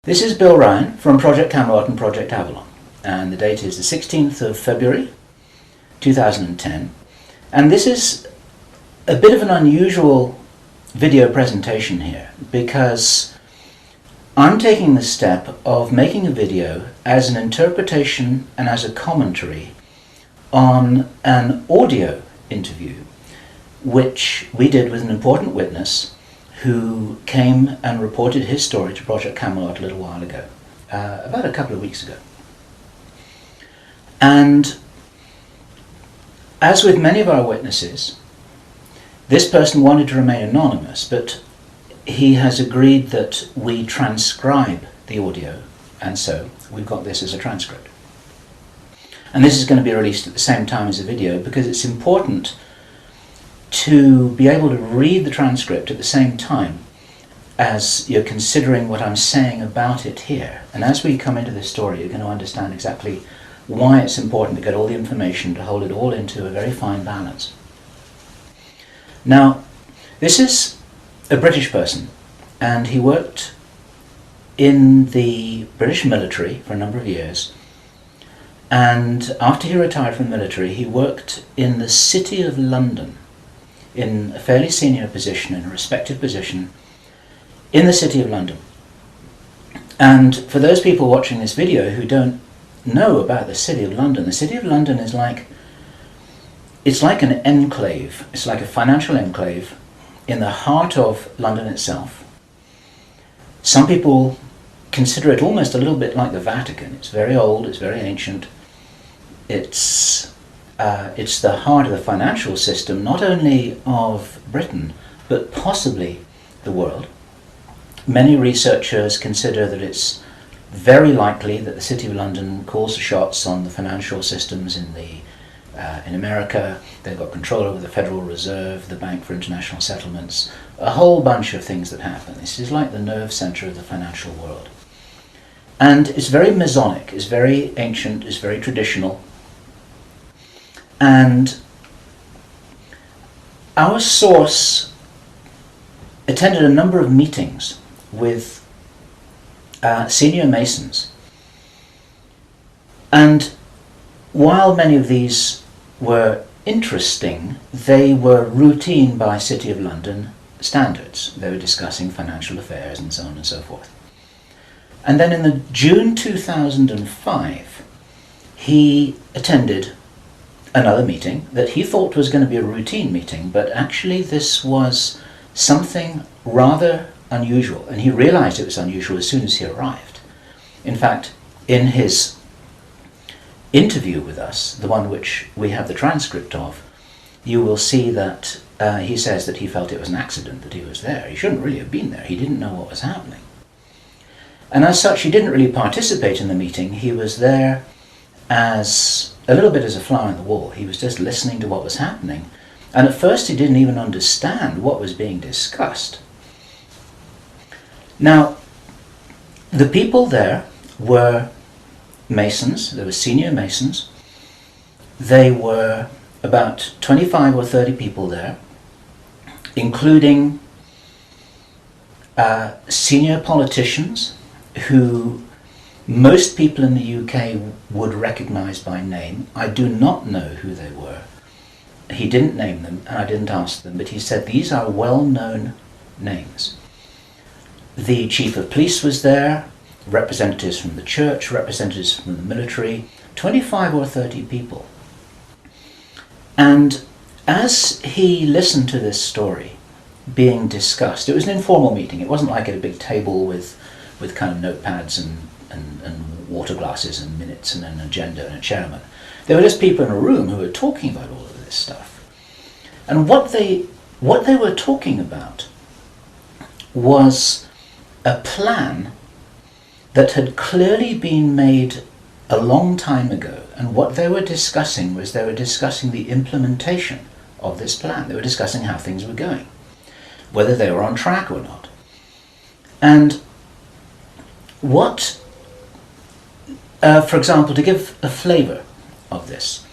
This is Bill Ryan from Project Camelot and Project Avalon, and the date is the 16th of February 2010, and this is a bit of an unusual video presentation here because I'm taking the step of making a video as an interpretation and as a commentary on an audio interview which we did with an important witness who came and reported his story to Project Camelot a little while ago, about a couple of weeks ago. And as with many of our witnesses, this person wanted to remain anonymous, but he has agreed that we transcribe the audio, and so we've got this as a transcript. And this is going to be released at the same time as the video because it's important to be able to read the transcript at the same time as you're considering what I'm saying about it here. And as we come into this story, you're going to understand exactly why it's important to get all the information, to hold it all into a very fine balance. Now, this is a British person, and he worked in the British military for a number of years. And after he retired from the military, he worked in the City of London in a fairly senior position, in a respected position in the City of London. And for those people watching this video who don't know about the City of London, the City of London is it's like an enclave. It's like a financial enclave in the heart of London itself. Some people consider it almost a little bit like the Vatican. It's very old, it's very ancient. It's the heart of the financial system, not only of Britain, but possibly the world. Many researchers consider that it's very likely that the City of London calls the shots on the financial systems in America. They've got control over the Federal Reserve, the Bank for International Settlements, a whole bunch of things that happen. This is like the nerve center of the financial world. And it's very Masonic, it's very ancient, it's very traditional. And our source attended a number of meetings with senior Masons. And while many of these were interesting, they were routine by City of London standards. They were discussing financial affairs and so on and so forth. And then in the June 2005, he attended another meeting that he thought was going to be a routine meeting, but actually this was something rather unusual, and he realized it was unusual as soon as he arrived. In fact, in his interview with us, the one which we have the transcript of, you will see that he says that he felt it was an accident that he was there. He shouldn't really have been there. He didn't know what was happening. And as such, he didn't really participate in the meeting. He was there as a little bit as a fly on the wall. He was just listening to what was happening. And at first he didn't even understand what was being discussed. Now, the people there were Masons. There were senior Masons. They were about 25 or 30 people there, including senior politicians who most people in the UK would recognize by name. I do not know who they were. He didn't name them, and I didn't ask them, but he said these are well-known names. The chief of police was there, representatives from the church, representatives from the military, 25 or 30 people. And as he listened to this story being discussed, it was an informal meeting. It wasn't like at a big table with kind of notepads and water glasses and minutes and an agenda and a chairman. There were just people in a room who were talking about all of this stuff. And what they were talking about was a plan that had clearly been made a long time ago. And what they were discussing was they were discussing the implementation of this plan. They were discussing how things were going, whether they were on track or not. And what, for example, to give a flavor of this,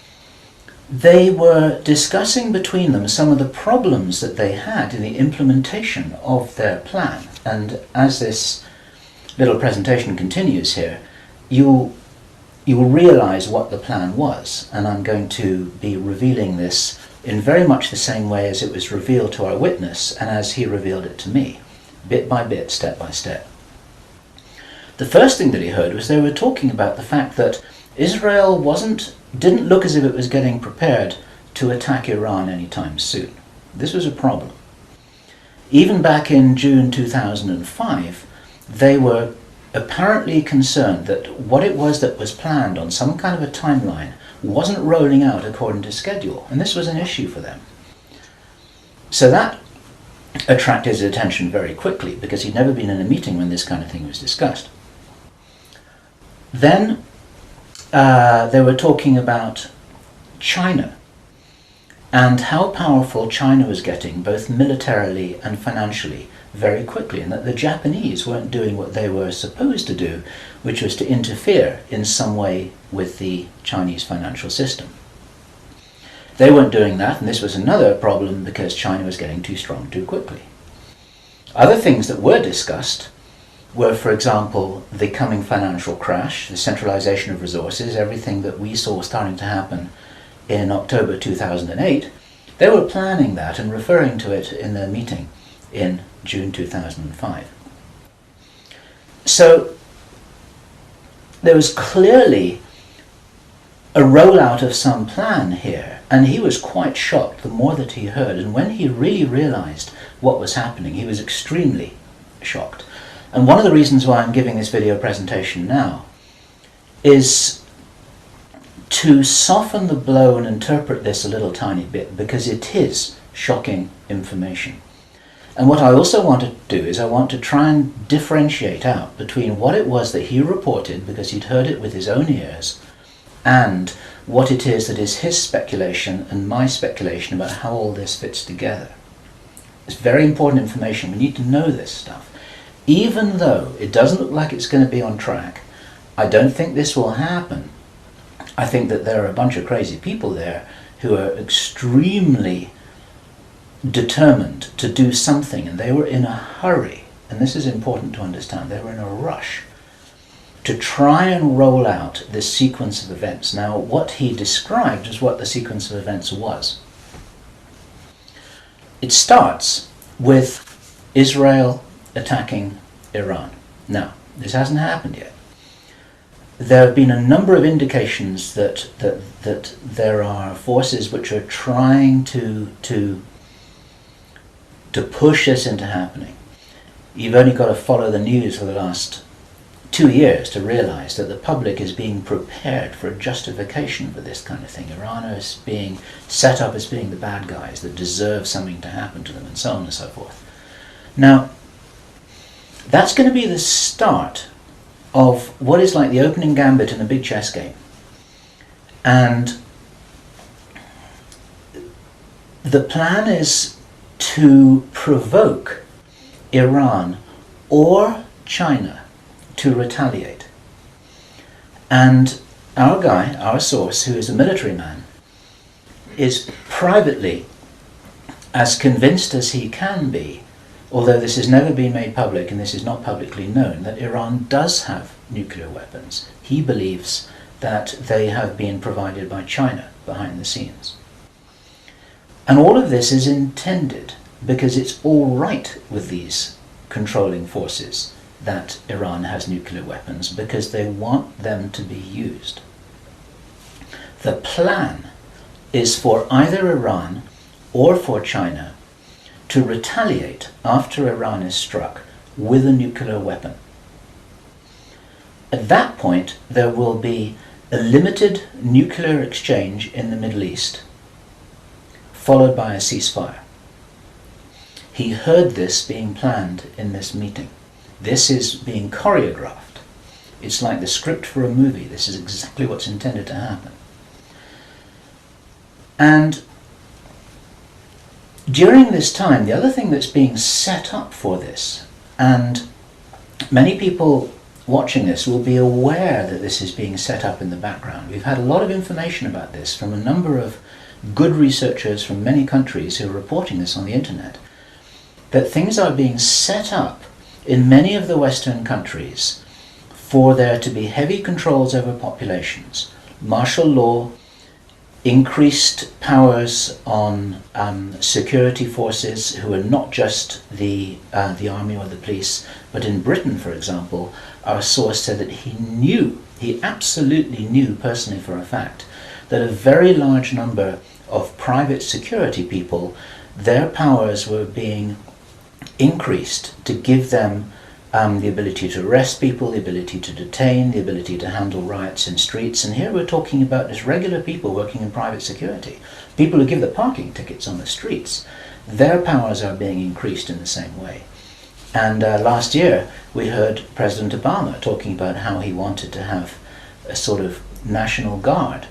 they were discussing between them some of the problems that they had in the implementation of their plan. And as this little presentation continues here, you will realize what the plan was, and I'm going to be revealing this in very much the same way as it was revealed to our witness and as he revealed it to me, bit by bit, step by step. The first thing that he heard was they were talking about the fact that Israel didn't look as if it was getting prepared to attack Iran anytime soon. This was a problem. Even back in June 2005, they were apparently concerned that what it was that was planned on some kind of a timeline wasn't rolling out according to schedule, and this was an issue for them. So that attracted his attention very quickly, because he'd never been in a meeting when this kind of thing was discussed. Then they were talking about China and how powerful China was getting, both militarily and financially, very quickly, and that the Japanese weren't doing what they were supposed to do, which was to interfere in some way with the Chinese financial system. They weren't doing that, and this was another problem because China was getting too strong too quickly. Other things that were discussed were, for example, the coming financial crash, the centralization of resources, everything that we saw starting to happen in October 2008. They were planning that and referring to it in their meeting in June 2005. So there was clearly a rollout of some plan here, and he was quite shocked the more that he heard, and when he really realized what was happening, he was extremely shocked. And one of the reasons why I'm giving this video presentation now is to soften the blow and interpret this a little tiny bit, because it is shocking information. And what I also want to do is I want to try and differentiate out between what it was that he reported, because he'd heard it with his own ears, and what it is that is his speculation and my speculation about how all this fits together. It's very important information. We need to know this stuff. Even though it doesn't look like it's going to be on track, I don't think this will happen. I think that there are a bunch of crazy people there who are extremely determined to do something, and they were in a hurry, and this is important to understand, they were in a rush to try and roll out this sequence of events. Now, what he described is what the sequence of events was. It starts with Israel attacking Iran. Now, this hasn't happened yet. There have been a number of indications that there are forces which are trying to push this into happening. You've only got to follow the news for the last 2 years to realize that the public is being prepared for a justification for this kind of thing. Iran is being set up as being the bad guys that deserve something to happen to them, and so on and so forth. Now, that's going to be the start of what is like the opening gambit in a big chess game. And the plan is to provoke Iran or China to retaliate. And our guy, our source, who is a military man, is privately as convinced as he can be, although this has never been made public and this is not publicly known, that Iran does have nuclear weapons. He believes that they have been provided by China behind the scenes. And all of this is intended because it's all right with these controlling forces that Iran has nuclear weapons, because they want them to be used. The plan is for either Iran or for China to retaliate after Iran is struck with a nuclear weapon. At that point, there will be a limited nuclear exchange in the Middle East, followed by a ceasefire. He heard this being planned in this meeting. This is being choreographed. It's like the script for a movie. This is exactly what's intended to happen. And during this time, the other thing that's being set up for this, and many people watching this will be aware that this is being set up in the background. We've had a lot of information about this from a number of good researchers from many countries who are reporting this on the internet, that things are being set up in many of the Western countries for there to be heavy controls over populations, martial law, increased powers on security forces who are not just the army or the police, but in Britain, for example, our source said that he absolutely knew personally for a fact, that a very large number of private security people, their powers were being increased to give them the ability to arrest people, the ability to detain, the ability to handle riots in streets. And here we're talking about just regular people working in private security, people who give the parking tickets on the streets. Their powers are being increased in the same way. And last year we heard President Obama talking about how he wanted to have a sort of national guard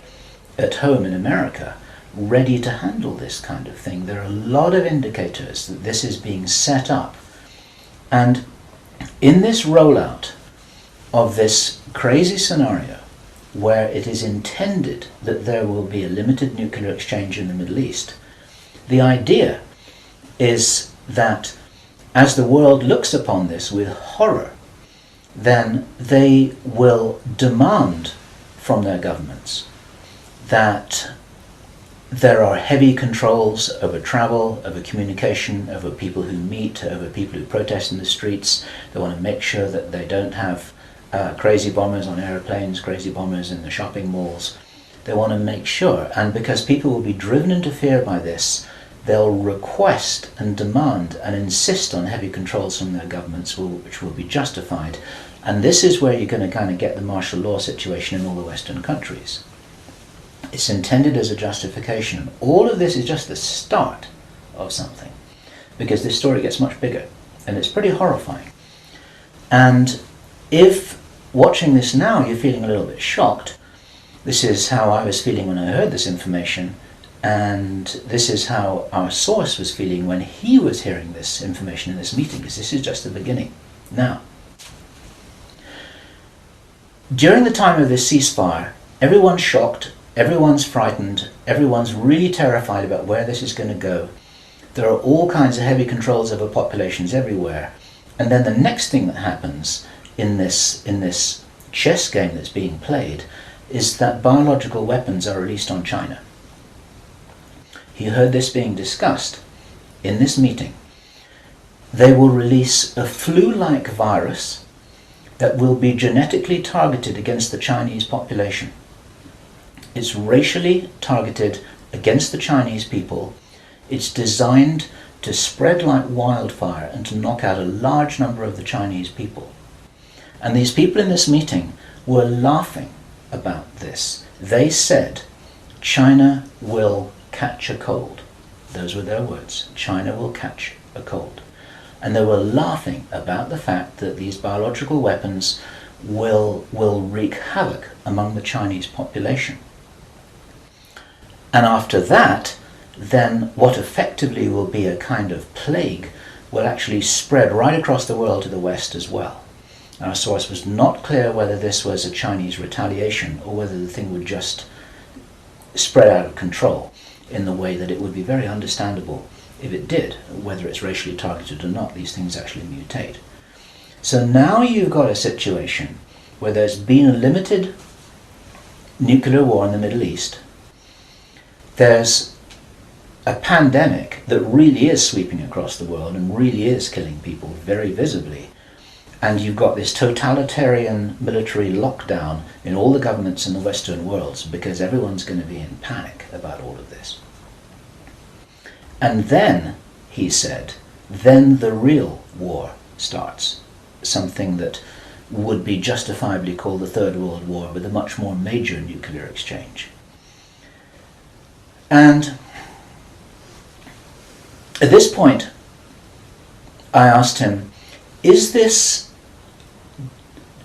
at home in America ready to handle this kind of thing. There are a lot of indicators that this is being set up. And in this rollout of this crazy scenario where it is intended that there will be a limited nuclear exchange in the Middle East, the idea is that as the world looks upon this with horror, then they will demand from their governments that there are heavy controls over travel, over communication, over people who meet, over people who protest in the streets. They want to make sure that they don't have crazy bombers on aeroplanes, crazy bombers in the shopping malls. They want to make sure, and because people will be driven into fear by this, they'll request and demand and insist on heavy controls from their governments, which will be justified. And this is where you're going to kind of get the martial law situation in all the Western countries. It's intended as a justification. All of this is just the start of something, because this story gets much bigger, and it's pretty horrifying. And if watching this now you're feeling a little bit shocked, this is how I was feeling when I heard this information, and this is how our source was feeling when he was hearing this information in this meeting, because this is just the beginning. Now, during the time of this ceasefire, everyone's shocked, everyone's frightened, everyone's really terrified about where this is going to go. There are all kinds of heavy controls over populations everywhere. And then the next thing that happens in this chess game that's being played is that biological weapons are released on China. He heard this being discussed in this meeting. They will release a flu-like virus that will be genetically targeted against the Chinese population. It's racially targeted against the Chinese people. It's designed to spread like wildfire and to knock out a large number of the Chinese people. And these people in this meeting were laughing about this. They said, China will catch a cold. Those were their words. China will catch a cold. And they were laughing about the fact that these biological weapons will wreak havoc among the Chinese population. And after that, then what effectively will be a kind of plague will actually spread right across the world to the West as well. Our source was not clear whether this was a Chinese retaliation or whether the thing would just spread out of control in the way that it would be very understandable if it did, whether it's racially targeted or not. These things actually mutate. So now you've got a situation where there's been a limited nuclear war in the Middle East. There's a pandemic that really is sweeping across the world and really is killing people very visibly. And you've got this totalitarian military lockdown in all the governments in the Western world because everyone's going to be in panic about all of this. And then, he said, then the real war starts. Something that would be justifiably called the Third World War, with a much more major nuclear exchange. And at this point, I asked him, is this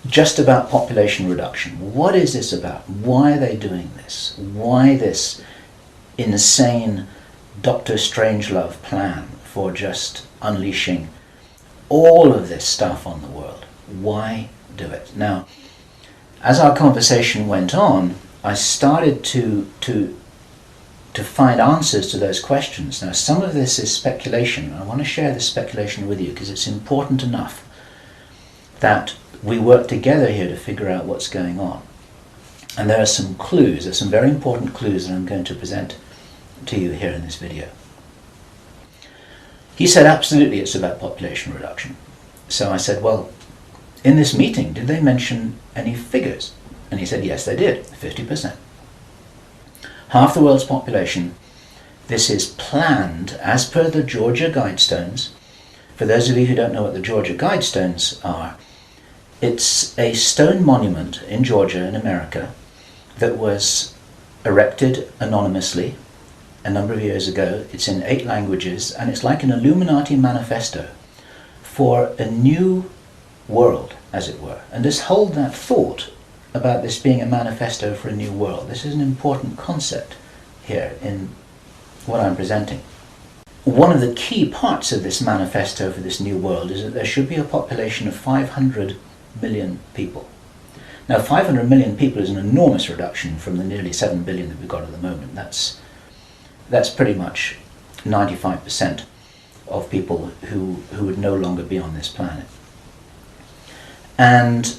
just about population reduction? What is this about? Why are they doing this? Why this insane Dr. Strangelove plan for just unleashing all of this stuff on the world? Why do it? Now, as our conversation went on, I started to find answers to those questions. Now, some of this is speculation. I want to share this speculation with you because it's important enough that we work together here to figure out what's going on. And there are some clues, there's some very important clues that I'm going to present to you here in this video. He said absolutely it's about population reduction. So I said, well, in this meeting, did they mention any figures? And he said, yes, they did, 50%. Half the world's population. This is planned as per the Georgia Guidestones. For those of you who don't know what the Georgia Guidestones are, it's a stone monument in Georgia in America that was erected anonymously a number of years ago. It's in 8 languages, and it's like an Illuminati manifesto for a new world, as it were. And just hold that thought about this being a manifesto for a new world. This is an important concept here in what I'm presenting. One of the key parts of this manifesto for this new world is that there should be a population of 500 million people. Now, 500 million people is an enormous reduction from the nearly 7 billion that we've got at the moment. That's pretty much 95% of people who would no longer be on this planet. And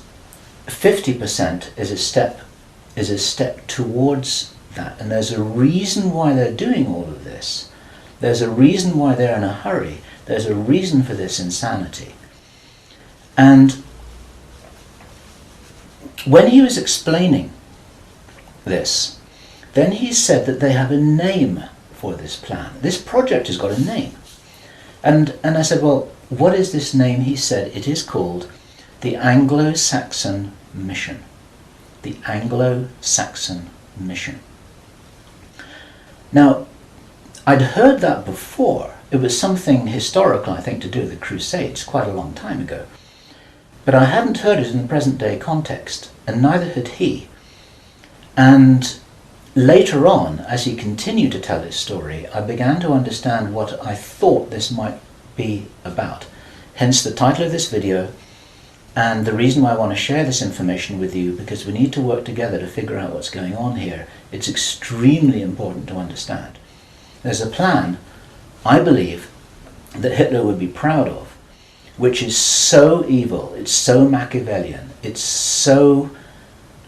50% is a step towards that. And there's a reason why they're doing all of this. There's a reason why they're in a hurry. There's a reason for this insanity. And when he was explaining this, then he said that they have a name for this plan. This project has got a name. And I said, well, what is this name? He said it is called the Anglo-Saxon Mission. The Anglo-Saxon Mission. Now, I'd heard that before. It was something historical, I think, to do with the Crusades quite a long time ago. But I hadn't heard it in the present day context, and neither had he. And later on, as he continued to tell his story, I began to understand what I thought this might be about. Hence the title of this video, and the reason why I want to share this information with you, because we need to work together to figure out what's going on here. It's extremely important to understand. There's a plan, I believe, that Hitler would be proud of, which is so evil, it's so Machiavellian, it's so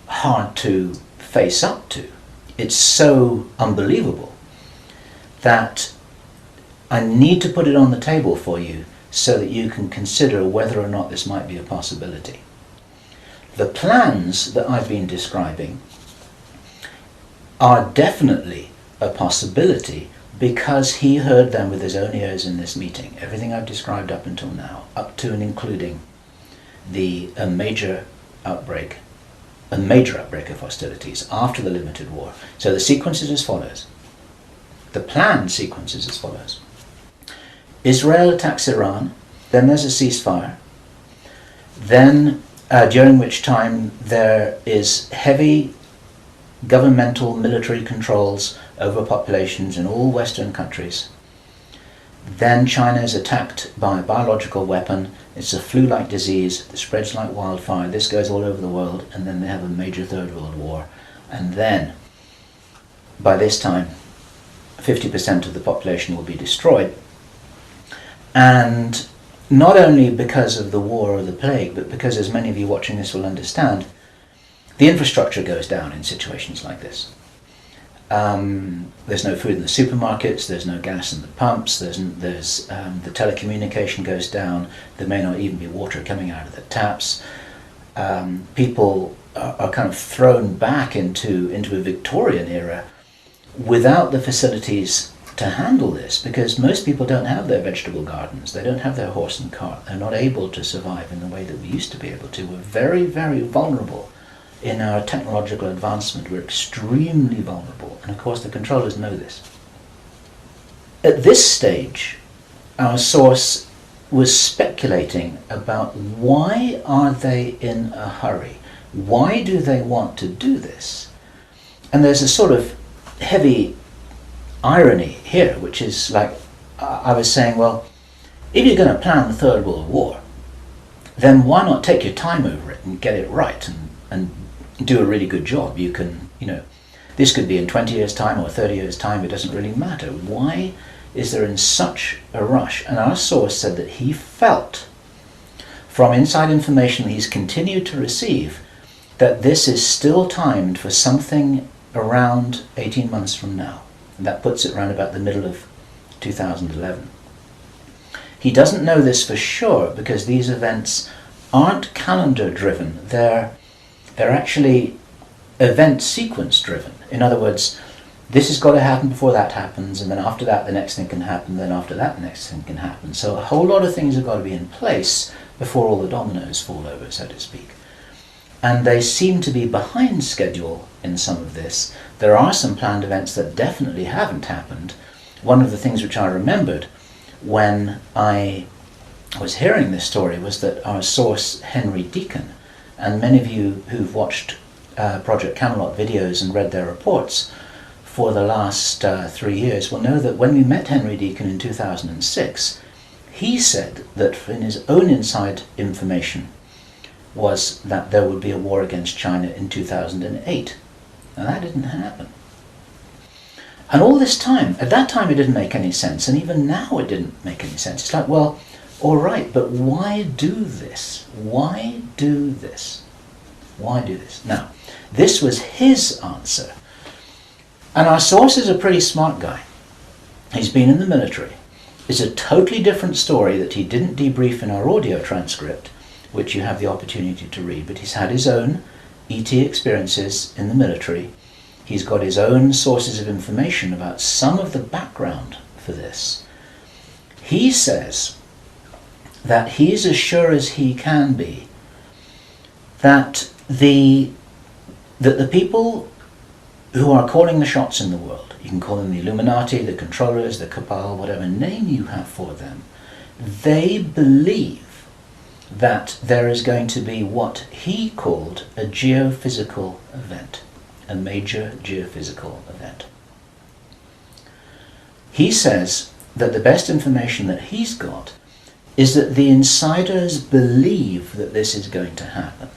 hard to face up to, it's so unbelievable, that I need to put it on the table for you so that you can consider whether or not this might be a possibility. The plans that I've been describing are definitely a possibility because he heard them with his own ears in this meeting. Everything I've described up until now, up to and including a major outbreak of hostilities after the limited war. So the sequence is as follows. The planned sequence is as follows. Israel attacks Iran, then there's a ceasefire, then during which time there is heavy governmental military controls over populations in all Western countries. Then China is attacked by a biological weapon. It's a flu-like disease that spreads like wildfire. This goes all over the world, and then they have a major Third World War. And then, by this time, 50% of the population will be destroyed. And not only because of the war or the plague, but because, as many of you watching this will understand, the infrastructure goes down in situations like this. There's no food in the supermarkets, there's no gas in the pumps, the telecommunication goes down, there may not even be water coming out of the taps. People are kind of thrown back into a Victorian era without the facilities to handle this, because most people don't have their vegetable gardens, they don't have their horse and cart, they're not able to survive in the way that we used to be able to. We're very, very vulnerable in our technological advancement. We're extremely vulnerable, and of course the controllers know this. At this stage, our source was speculating about why are they in a hurry? Why do they want to do this? And there's a sort of heavy irony here, which is like, I was saying, well, if you're going to plan the Third World War, then why not take your time over it and get it right and do a really good job? You can, this could be in 20 years' time or 30 years' time, it doesn't really matter. Why is there in such a rush? And our source said that he felt from inside information he's continued to receive, that this is still timed for something around 18 months from now. And that puts it around about the middle of 2011. He doesn't know this for sure because these events aren't calendar driven, they're actually event sequence driven. In other words, this has got to happen before that happens, and then after that the next thing can happen, then after that the next thing can happen. So a whole lot of things have got to be in place before all the dominoes fall over, so to speak. And they seem to be behind schedule in some of this. There are some planned events that definitely haven't happened. One of the things which I remembered when I was hearing this story was that our source, Henry Deacon, and many of you who've watched Project Camelot videos and read their reports for the last 3 years will know that when we met Henry Deacon in 2006, he said that in his own inside information was that there would be a war against China in 2008. Now that didn't happen. And all this time, at that time it didn't make any sense, and even now it didn't make any sense. It's like, well, all right, but why do this? Why do this? Why do this? Now, this was his answer. And our source is a pretty smart guy. He's been in the military. It's a totally different story that he didn't debrief in our audio transcript, which you have the opportunity to read, but he's had his own ET experiences in the military. He's got his own sources of information about some of the background for this. He says that he's as sure as he can be that the people who are calling the shots in the world, you can call them the Illuminati, the controllers, the cabal, whatever name you have for them, they believe that there is going to be what he called a geophysical event, a major geophysical event. He says that the best information that he's got is that the insiders believe that this is going to happen,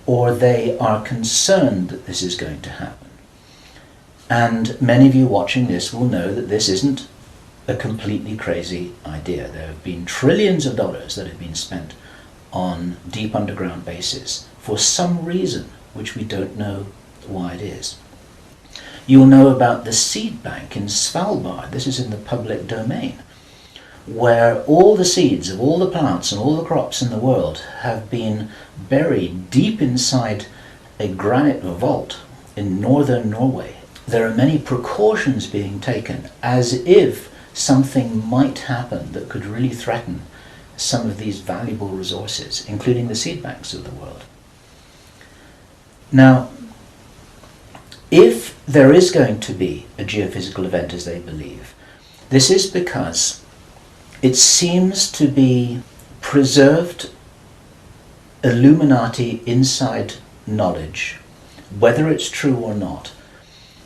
or they are concerned that this is going to happen. And many of you watching this will know that this isn't a completely crazy idea. There have been trillions of dollars that have been spent on deep underground bases for some reason which we don't know why it is. You'll know about the seed bank in Svalbard. This is in the public domain, where all the seeds of all the plants and all the crops in the world have been buried deep inside a granite vault in northern Norway. There are many precautions being taken as if something might happen that could really threaten some of these valuable resources, including the seed banks of the world. Now, if there is going to be a geophysical event as they believe, this is because it seems to be preserved Illuminati inside knowledge, whether it's true or not,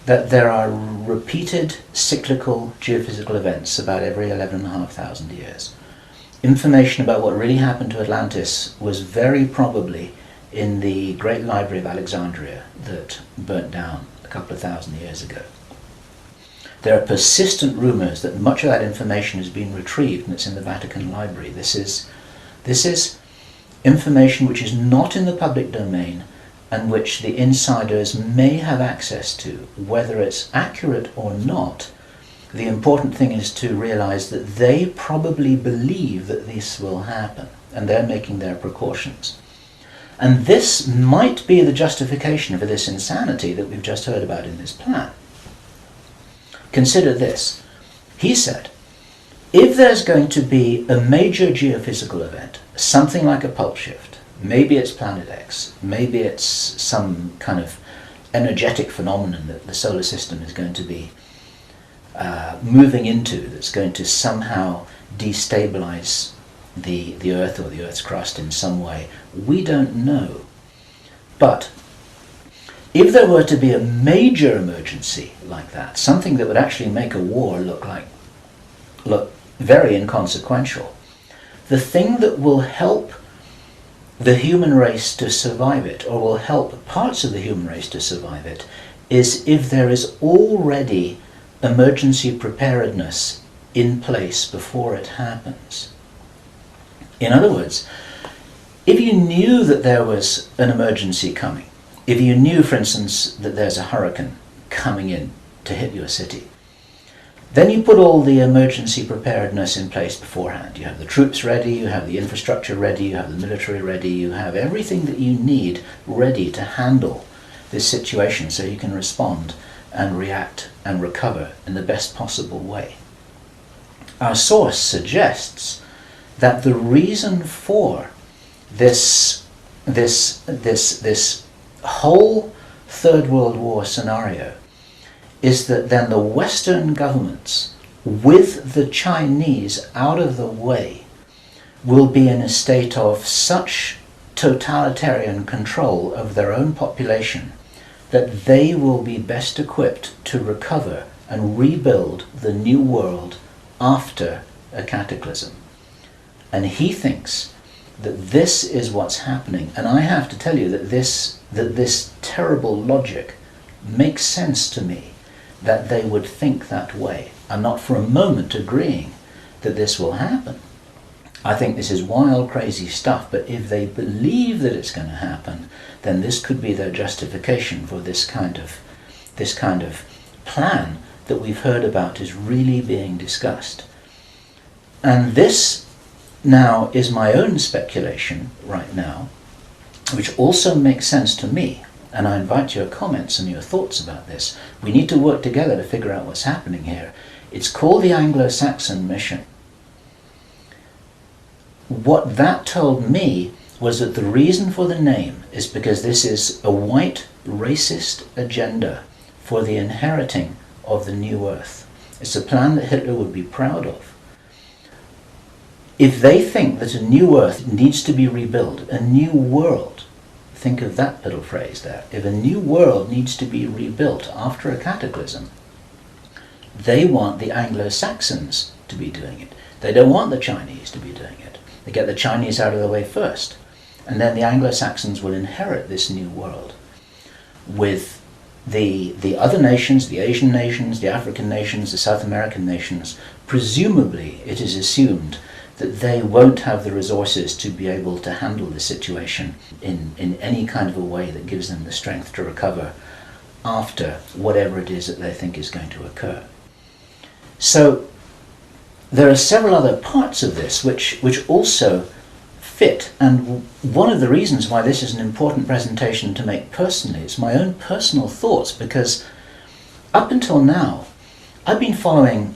that there are repeated cyclical geophysical events about every 11,500 years. Information about what really happened to Atlantis was very probably in the Great Library of Alexandria that burnt down a couple of thousand years ago. There are persistent rumors that much of that information has been retrieved and it's in the Vatican Library. This is information which is not in the public domain and which the insiders may have access to. Whether it's accurate or not, the important thing is to realize that they probably believe that this will happen, and they're making their precautions. And this might be the justification for this insanity that we've just heard about in this plan. Consider this. He said, if there's going to be a major geophysical event, something like a pulse shift, maybe it's Planet X, maybe it's some kind of energetic phenomenon that the solar system is going to be moving into, that's going to somehow destabilize the Earth or the Earth's crust in some way. We don't know. But if there were to be a major emergency like that, something that would actually make a war look very inconsequential, the thing that will help the human race to survive it, or will help parts of the human race to survive it, is if there is already emergency preparedness in place before it happens. In other words, If you knew that there was an emergency coming, if you knew, for instance, that there's a hurricane coming in to hit your city, then you put all the emergency preparedness in place beforehand. You have the troops ready, you have the infrastructure ready, you have the military ready, you have everything that you need ready to handle this situation so you can respond and react and recover in the best possible way. Our source suggests that the reason for this whole Third World War scenario is that then the Western governments, with the Chinese out of the way, will be in a state of such totalitarian control of their own population that they will be best equipped to recover and rebuild the new world after a cataclysm. And he thinks that this is what's happening. And I have to tell you that this terrible logic makes sense to me, that they would think that way. I'm not for a moment agreeing that this will happen. I think this is wild, crazy stuff, but if they believe that it's going to happen, then this could be their justification for this kind of plan that we've heard about is really being discussed. And this now is my own speculation right now, which also makes sense to me. And I invite your comments and your thoughts about this. We need to work together to figure out what's happening here. It's called the Anglo-Saxon Mission. What that told me was that the reason for the name is because this is a white racist agenda for the inheriting of the new earth. It's a plan that Hitler would be proud of. If they think that a new earth needs to be rebuilt, a new world, think of that little phrase there. If a new world needs to be rebuilt after a cataclysm, they want the Anglo-Saxons to be doing it. They don't want the Chinese to be doing it. They get the Chinese out of the way first. And then the Anglo-Saxons will inherit this new world with the other nations, the Asian nations, the African nations, the South American nations. Presumably, it is assumed that they won't have the resources to be able to handle the situation in any kind of a way that gives them the strength to recover after whatever it is that they think is going to occur. So there are several other parts of this which also fit, and one of the reasons why this is an important presentation to make personally is my own personal thoughts, because up until now I've been following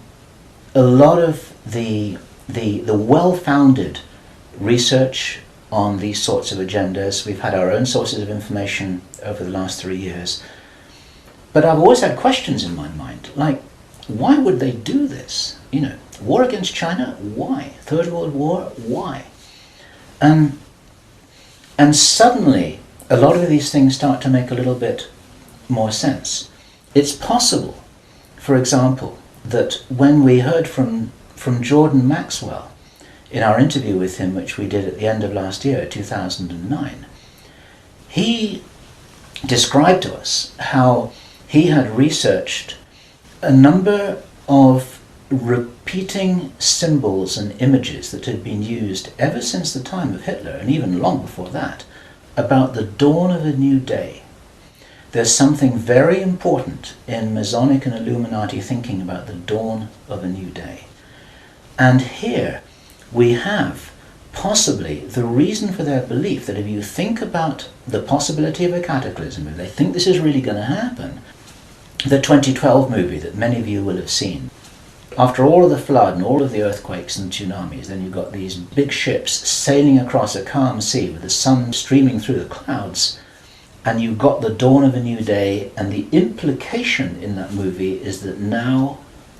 a lot of the well-founded research on these sorts of agendas. We've had our own sources of information over the last 3 years. But I've always had questions in my mind, like, why would they do this? You know, war against China, why? Third World War, why? And suddenly, a lot of these things start to make a little bit more sense. It's possible, for example, that when we heard from Jordan Maxwell in our interview with him, which we did at the end of last year, 2009, he described to us how he had researched a number of repeating symbols and images that had been used ever since the time of Hitler, and even long before that, about the dawn of a new day. There's something very important in Masonic and Illuminati thinking about the dawn of a new day. And here we have possibly the reason for their belief that if you think about the possibility of a cataclysm, if they think this is really going to happen, the 2012 movie that many of you will have seen, after all of the flood and all of the earthquakes and tsunamis, then you've got these big ships sailing across a calm sea with the sun streaming through the clouds, and you've got the dawn of a new day, and the implication in that movie is that now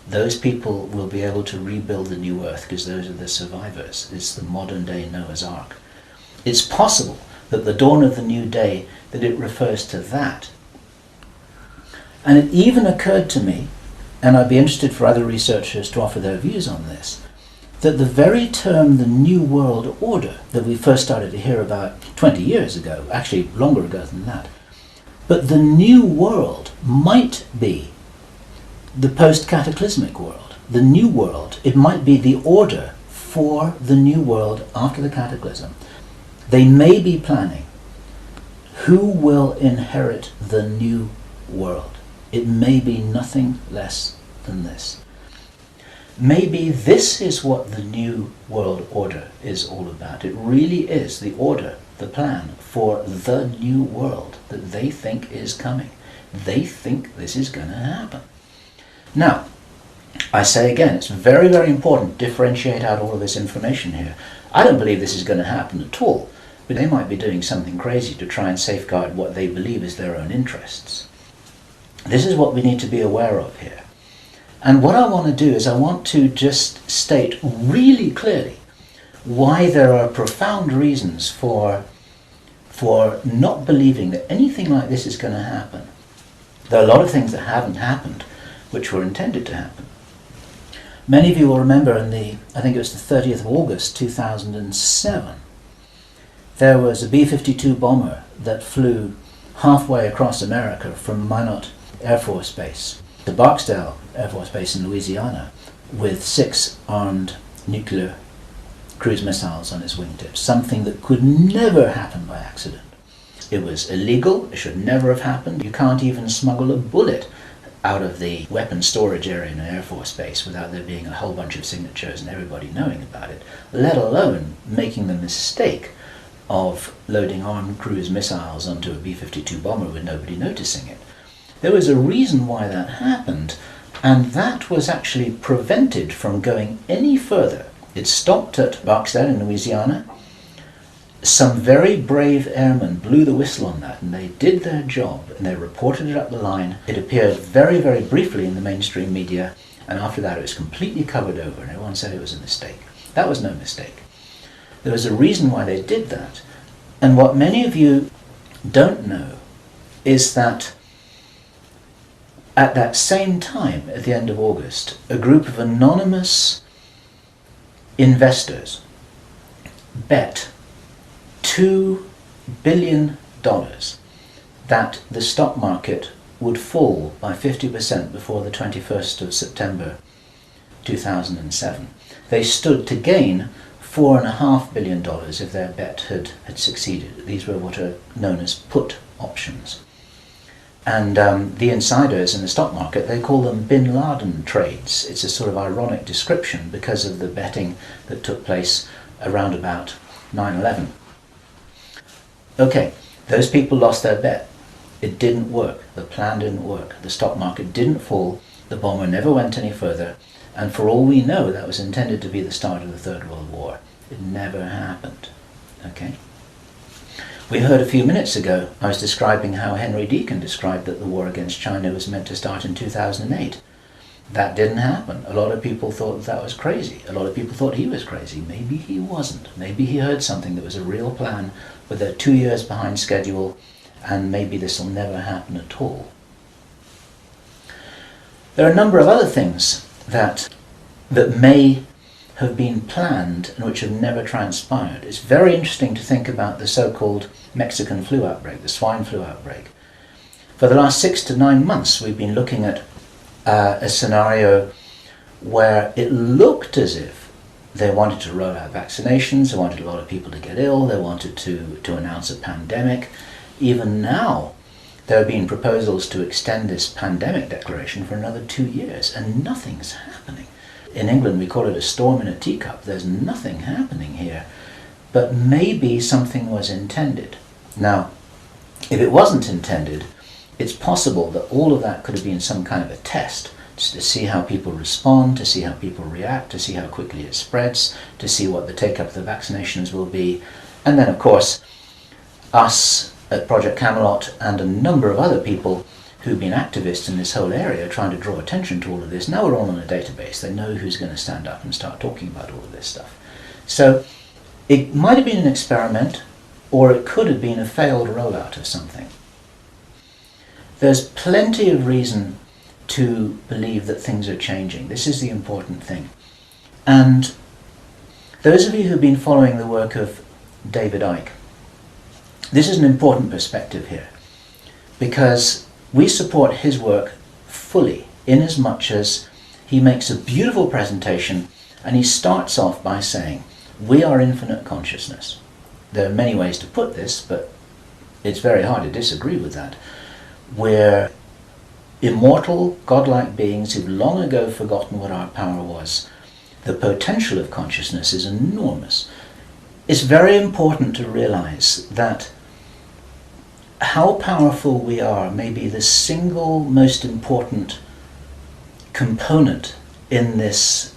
those people will be able to rebuild the new earth because those are the survivors. It's the modern day Noah's Ark. It's possible that the dawn of the new day, that it refers to that. And it even occurred to me, and I'd be interested for other researchers to offer their views on this, that the very term the New World Order that we first started to hear about 20 years ago, actually longer ago than that, but the New World might be the post-cataclysmic world. The New World, it might be the order for the New World after the cataclysm. They may be planning who will inherit the new world. It may be nothing less than this. Maybe this is what the new world order is all about. It really is the order, the plan for the new world that they think is coming. They think this is going to happen. Now, I say again, it's very, very important to differentiate out all of this information here. I don't believe this is going to happen at all, but they might be doing something crazy to try and safeguard what they believe is their own interests. This is what we need to be aware of here. And what I want to do is I want to just state really clearly why there are profound reasons for not believing that anything like this is going to happen. There are a lot of things that haven't happened which were intended to happen. Many of you will remember I think it was the 30th of August 2007, there was a B-52 bomber that flew halfway across America from Minot Air Force Base to Barksdale Air Force Base in Louisiana with 6 armed nuclear cruise missiles on its wingtips, something that could never happen by accident. It was illegal, it should never have happened. You can't even smuggle a bullet out of the weapons storage area in an Air Force base without there being a whole bunch of signatures and everybody knowing about it, let alone making the mistake of loading armed cruise missiles onto a B-52 bomber with nobody noticing it. There was a reason why that happened, and that was actually prevented from going any further. It stopped at Barksdale in Louisiana. Some very brave airmen blew the whistle on that, and they did their job, and they reported it up the line. It appeared very, very briefly in the mainstream media, and after that it was completely covered over, and everyone said it was a mistake. That was no mistake. There was a reason why they did that. And what many of you don't know is that at that same time, at the end of August, a group of anonymous investors bet $2 billion that the stock market would fall by 50% before the 21st of September 2007. They stood to gain $4.5 billion if their bet had succeeded. These were what are known as put options. And the insiders in the stock market, they call them bin Laden trades. It's a sort of ironic description because of the betting that took place around about 9/11. Okay, those people lost their bet. It didn't work. The plan didn't work. The stock market didn't fall. The bomber never went any further. And for all we know, that was intended to be the start of the Third World War. It never happened. Okay? We heard a few minutes ago, I was describing how Henry Deacon described that the war against China was meant to start in 2008. That didn't happen. A lot of people thought that was crazy. A lot of people thought he was crazy. Maybe he wasn't. Maybe he heard something that was a real plan, but they're 2 years behind schedule, and maybe this will never happen at all. There are a number of other things that may have been planned and which have never transpired. It's very interesting to think about the so-called Mexican flu outbreak, the swine flu outbreak. For the last 6 to 9 months we've been looking at a scenario where it looked as if they wanted to roll out vaccinations, they wanted a lot of people to get ill, they wanted to announce a pandemic. Even now there have been proposals to extend this pandemic declaration for another 2 years, and nothing's happening. In England we call it a storm in a teacup. There's nothing happening here, but maybe something was intended. Now, if it wasn't intended, it's possible that all of that could have been some kind of a test, just to see how people respond, to see how people react, to see how quickly it spreads, to see what the take-up of the vaccinations will be. And then, of course, us at Project Camelot and a number of other people who've been activists in this whole area trying to draw attention to all of this, now we're all on a database. They know who's going to stand up and start talking about all of this stuff. So it might have been an experiment, or it could have been a failed rollout of something. There's plenty of reason to believe that things are changing. This is the important thing. And those of you who've been following the work of David Icke, this is an important perspective here, because we support his work fully, in as much as he makes a beautiful presentation and he starts off by saying, we are infinite consciousness. there are many ways to put this, but it's very hard to disagree with that. We're immortal, godlike beings who've long ago forgotten what our power was. The potential of consciousness is enormous. It's very important to realize that how powerful we are may be the single most important component in this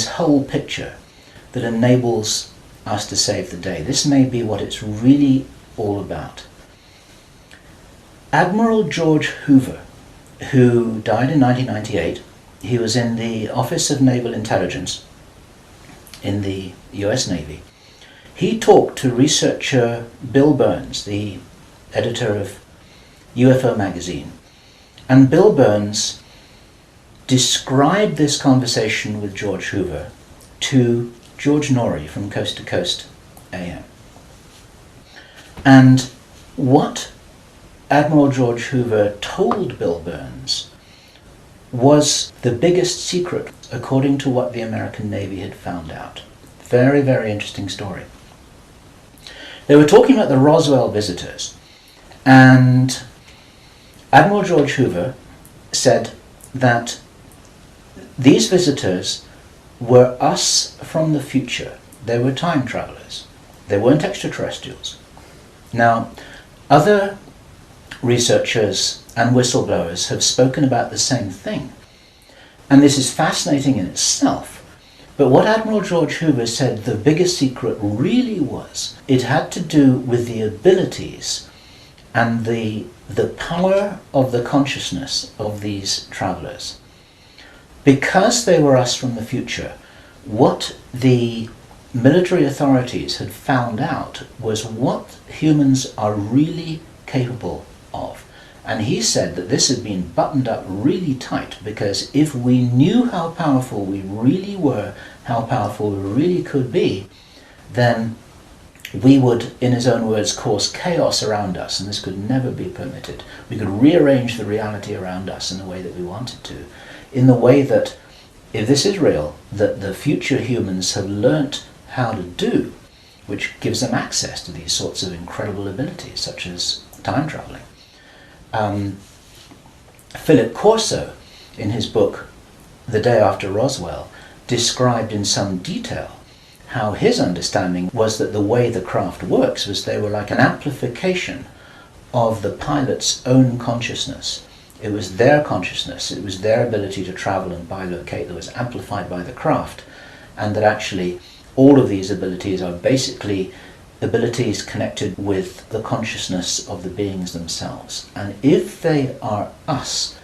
whole picture that enables us to save the day. This may be what it's really all about. Admiral George Hoover, who died in 1998, he was in the Office of Naval Intelligence in the US Navy. He talked to researcher Bill Burns, the editor of UFO magazine, and Bill Burns described this conversation with George Hoover to George Norrie from Coast to Coast AM. And what Admiral George Hoover told Bill Burns was the biggest secret according to what the American Navy had found out. Very, very interesting story. They were talking about the Roswell visitors, and Admiral George Hoover said that these visitors were us from the future. They were time travelers. They weren't extraterrestrials. Now, other researchers and whistleblowers have spoken about the same thing. And this is fascinating in itself. But what Admiral George Hoover said the biggest secret really was, it had to do with the abilities and the power of the consciousness of these travelers. Because they were us from the future, what the military authorities had found out was what humans are really capable of. And he said that this had been buttoned up really tight, because if we knew how powerful we really were, how powerful we really could be, then we would, in his own words, cause chaos around us, and this could never be permitted. We could rearrange the reality around us in the way that we wanted to, in the way that, if this is real, that the future humans have learnt how to do, which gives them access to these sorts of incredible abilities, such as time traveling. Philip Corso, in his book The Day After Roswell, described in some detail how his understanding was that the way the craft works was they were like an amplification of the pilot's own consciousness. It was their consciousness, it was their ability to travel and bilocate that was amplified by the craft, and that actually all of these abilities are basically abilities connected with the consciousness of the beings themselves. And if they are us,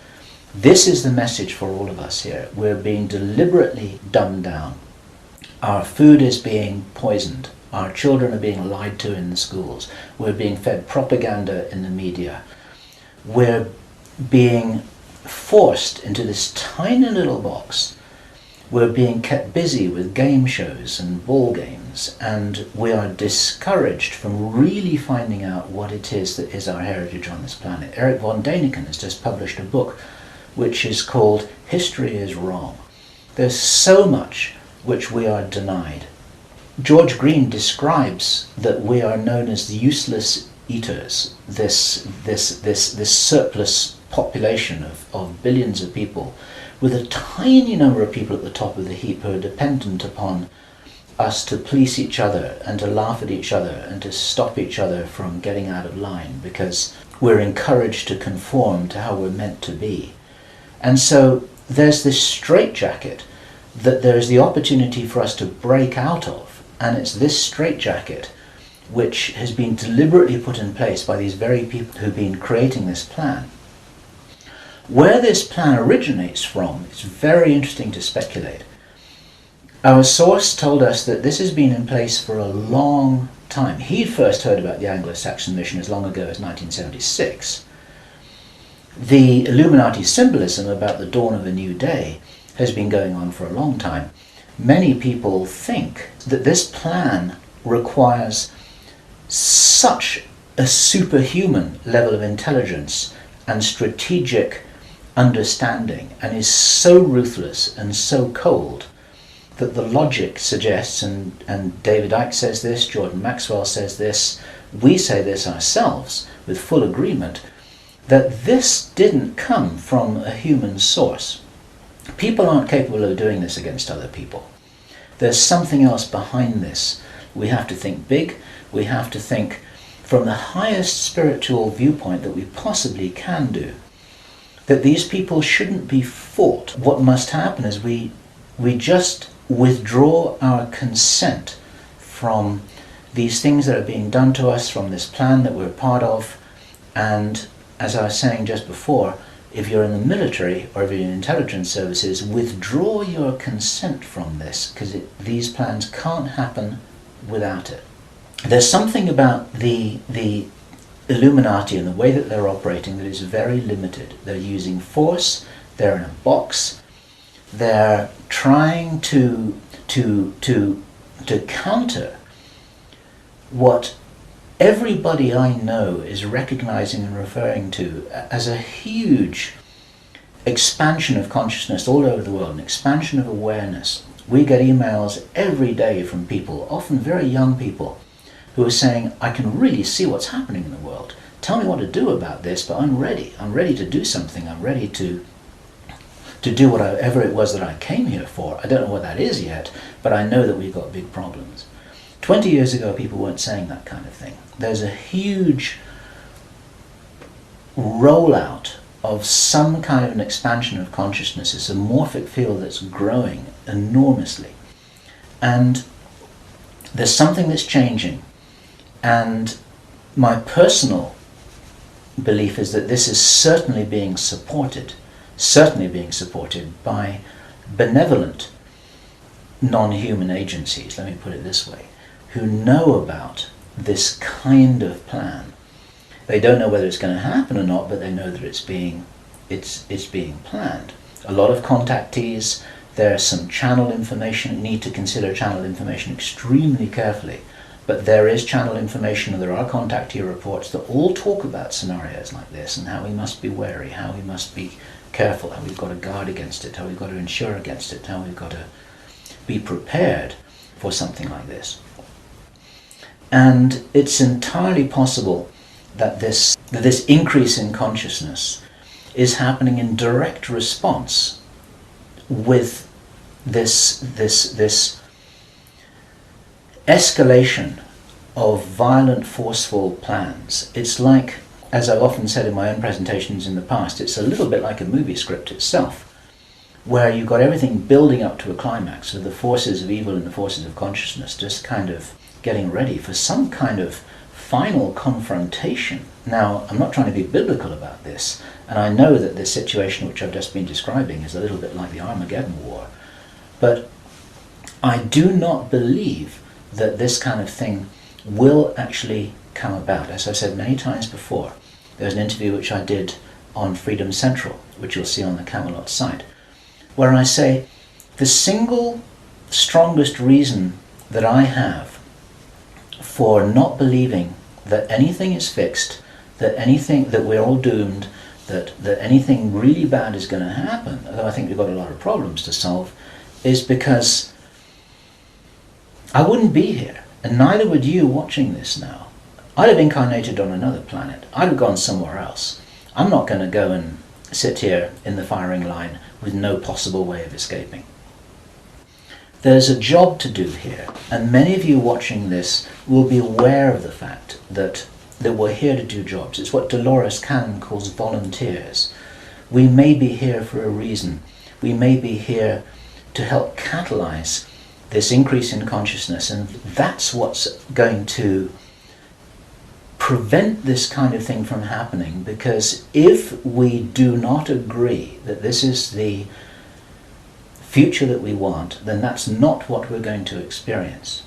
this is the message for all of us here. We're being deliberately dumbed down. Our food is being poisoned. Our children are being lied to in the schools. We're being fed propaganda in the media. We're being forced into this tiny little box. We're being kept busy with game shows and ball games, and we are discouraged from really finding out what it is that is our heritage on this planet. Eric von Däniken has just published a book which is called History is Wrong. There's so much which we are denied. George Green describes that we are known as the useless eaters, this surplus population of billions of people, with a tiny number of people at the top of the heap who are dependent upon us to police each other and to laugh at each other and to stop each other from getting out of line, because we're encouraged to conform to how we're meant to be. And so there's this straitjacket that there's the opportunity for us to break out of, and it's this straitjacket which has been deliberately put in place by these very people who've been creating this plan. Where this plan originates from, it's very interesting to speculate. Our source told us that this has been in place for a long time. He'd first heard about the Anglo Saxon mission as long ago as 1976. The Illuminati symbolism about the dawn of a new day has been going on for a long time. Many people think that this plan requires such a superhuman level of intelligence and strategic understanding, and is so ruthless and so cold that the logic suggests, and David Icke says this, Jordan Maxwell says this, we say this ourselves with full agreement, that this didn't come from a human source. People aren't capable of doing this against other people. There's something else behind this. We have to think big. We have to think from the highest spiritual viewpoint that we possibly can do. That these people shouldn't be fought. What must happen is we just withdraw our consent from these things that are being done to us, from this plan that we're part of, and as I was saying just before, if you're in the military or if you're in intelligence services, withdraw your consent from this, because these plans can't happen without it. There's something about the Illuminati and the way that they're operating that is very limited. They're using force, they're in a box, they're trying to counter what everybody I know is recognizing and referring to as a huge expansion of consciousness all over the world, an expansion of awareness. We get emails every day from people, often very young people, who are saying, I can really see what's happening in the world. Tell me what to do about this, but I'm ready. I'm ready to do something. I'm ready to do whatever it was that I came here for. I don't know what that is yet, but I know that we've got big problems. 20 years ago, people weren't saying that kind of thing. There's a huge rollout of some kind of an expansion of consciousness. It's a morphic field that's growing enormously. And there's something that's changing. And my personal belief is that this is certainly being supported by benevolent non-human agencies, let me put it this way, who know about this kind of plan. They don't know whether it's going to happen or not, but they know that it's being planned. A lot of contactees, there's some channel information. You need to consider channel information extremely carefully. But there is channel information, and there are contactee reports that all talk about scenarios like this and how we must be wary, how we must be careful, how we've got to guard against it, how we've got to insure against it, how we've got to be prepared for something like this. And it's entirely possible that this increase in consciousness is happening in direct response with this escalation of violent, forceful plans. It's like, as I've often said in my own presentations in the past, it's a little bit like a movie script itself, where you've got everything building up to a climax of the forces of evil and the forces of consciousness just kind of getting ready for some kind of final confrontation. Now, I'm not trying to be biblical about this, and I know that this situation which I've just been describing is a little bit like the Armageddon War, but I do not believe that this kind of thing will actually come about. As I said many times before, there's an interview which I did on Freedom Central, which you'll see on the Camelot site, where I say the single strongest reason that I have for not believing that anything is fixed, that we're all doomed, that anything really bad is going to happen, although I think we've got a lot of problems to solve, is because I wouldn't be here, and neither would you watching this now. I'd have incarnated on another planet. I'd have gone somewhere else. I'm not going to go and sit here in the firing line with no possible way of escaping. There's a job to do here, and many of you watching this will be aware of the fact that we're here to do jobs. It's what Dolores Cannon calls volunteers. We may be here for a reason. We may be here to help catalyze this increase in consciousness, and that's what's going to prevent this kind of thing from happening, because if we do not agree that this is the future that we want, then that's not what we're going to experience.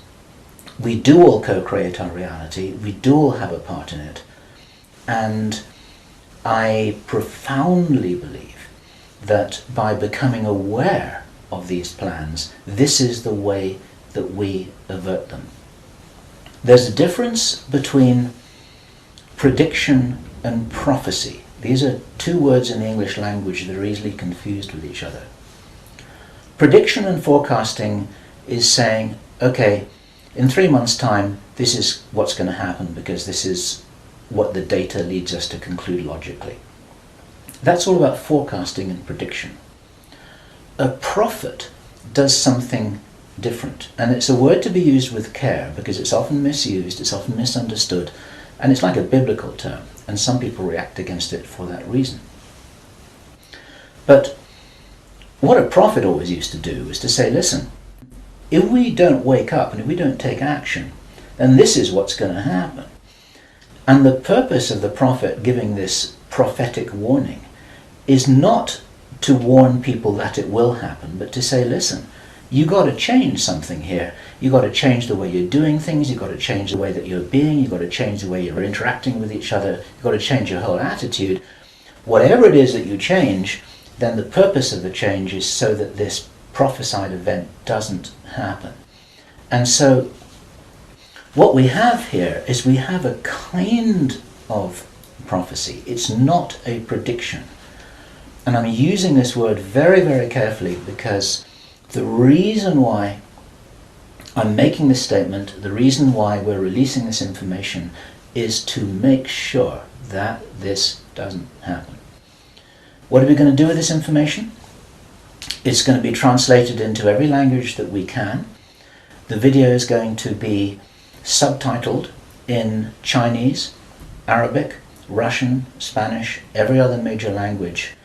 We do all co-create our reality, we do all have a part in it, and I profoundly believe that by becoming aware of these plans, this is the way that we avert them. There's a difference between prediction and prophecy. These are two words in the English language that are easily confused with each other. Prediction and forecasting is saying, okay, in 3 months' time, this is what's going to happen because this is what the data leads us to conclude logically. That's all about forecasting and prediction. A prophet does something different, and it's a word to be used with care because it's often misused, it's often misunderstood, and it's like a biblical term, and some people react against it for that reason. But what a prophet always used to do was to say, listen, if we don't wake up and if we don't take action, then this is what's going to happen. And the purpose of the prophet giving this prophetic warning is not to warn people that it will happen, but to say, listen, you got to change something here. You got to change the way you're doing things. You got to change the way that you're being. You got to change the way you're interacting with each other. You got to change your whole attitude. Whatever it is that you change, then the purpose of the change is so that this prophesied event doesn't happen. And so what we have here is we have a kind of prophecy. It's not a prediction. And I'm using this word very, very carefully because the reason why I'm making this statement, the reason why we're releasing this information is to make sure that this doesn't happen. What are we going to do with this information? It's going to be translated into every language that we can. The video is going to be subtitled in Chinese, Arabic, Russian, Spanish, every other major language.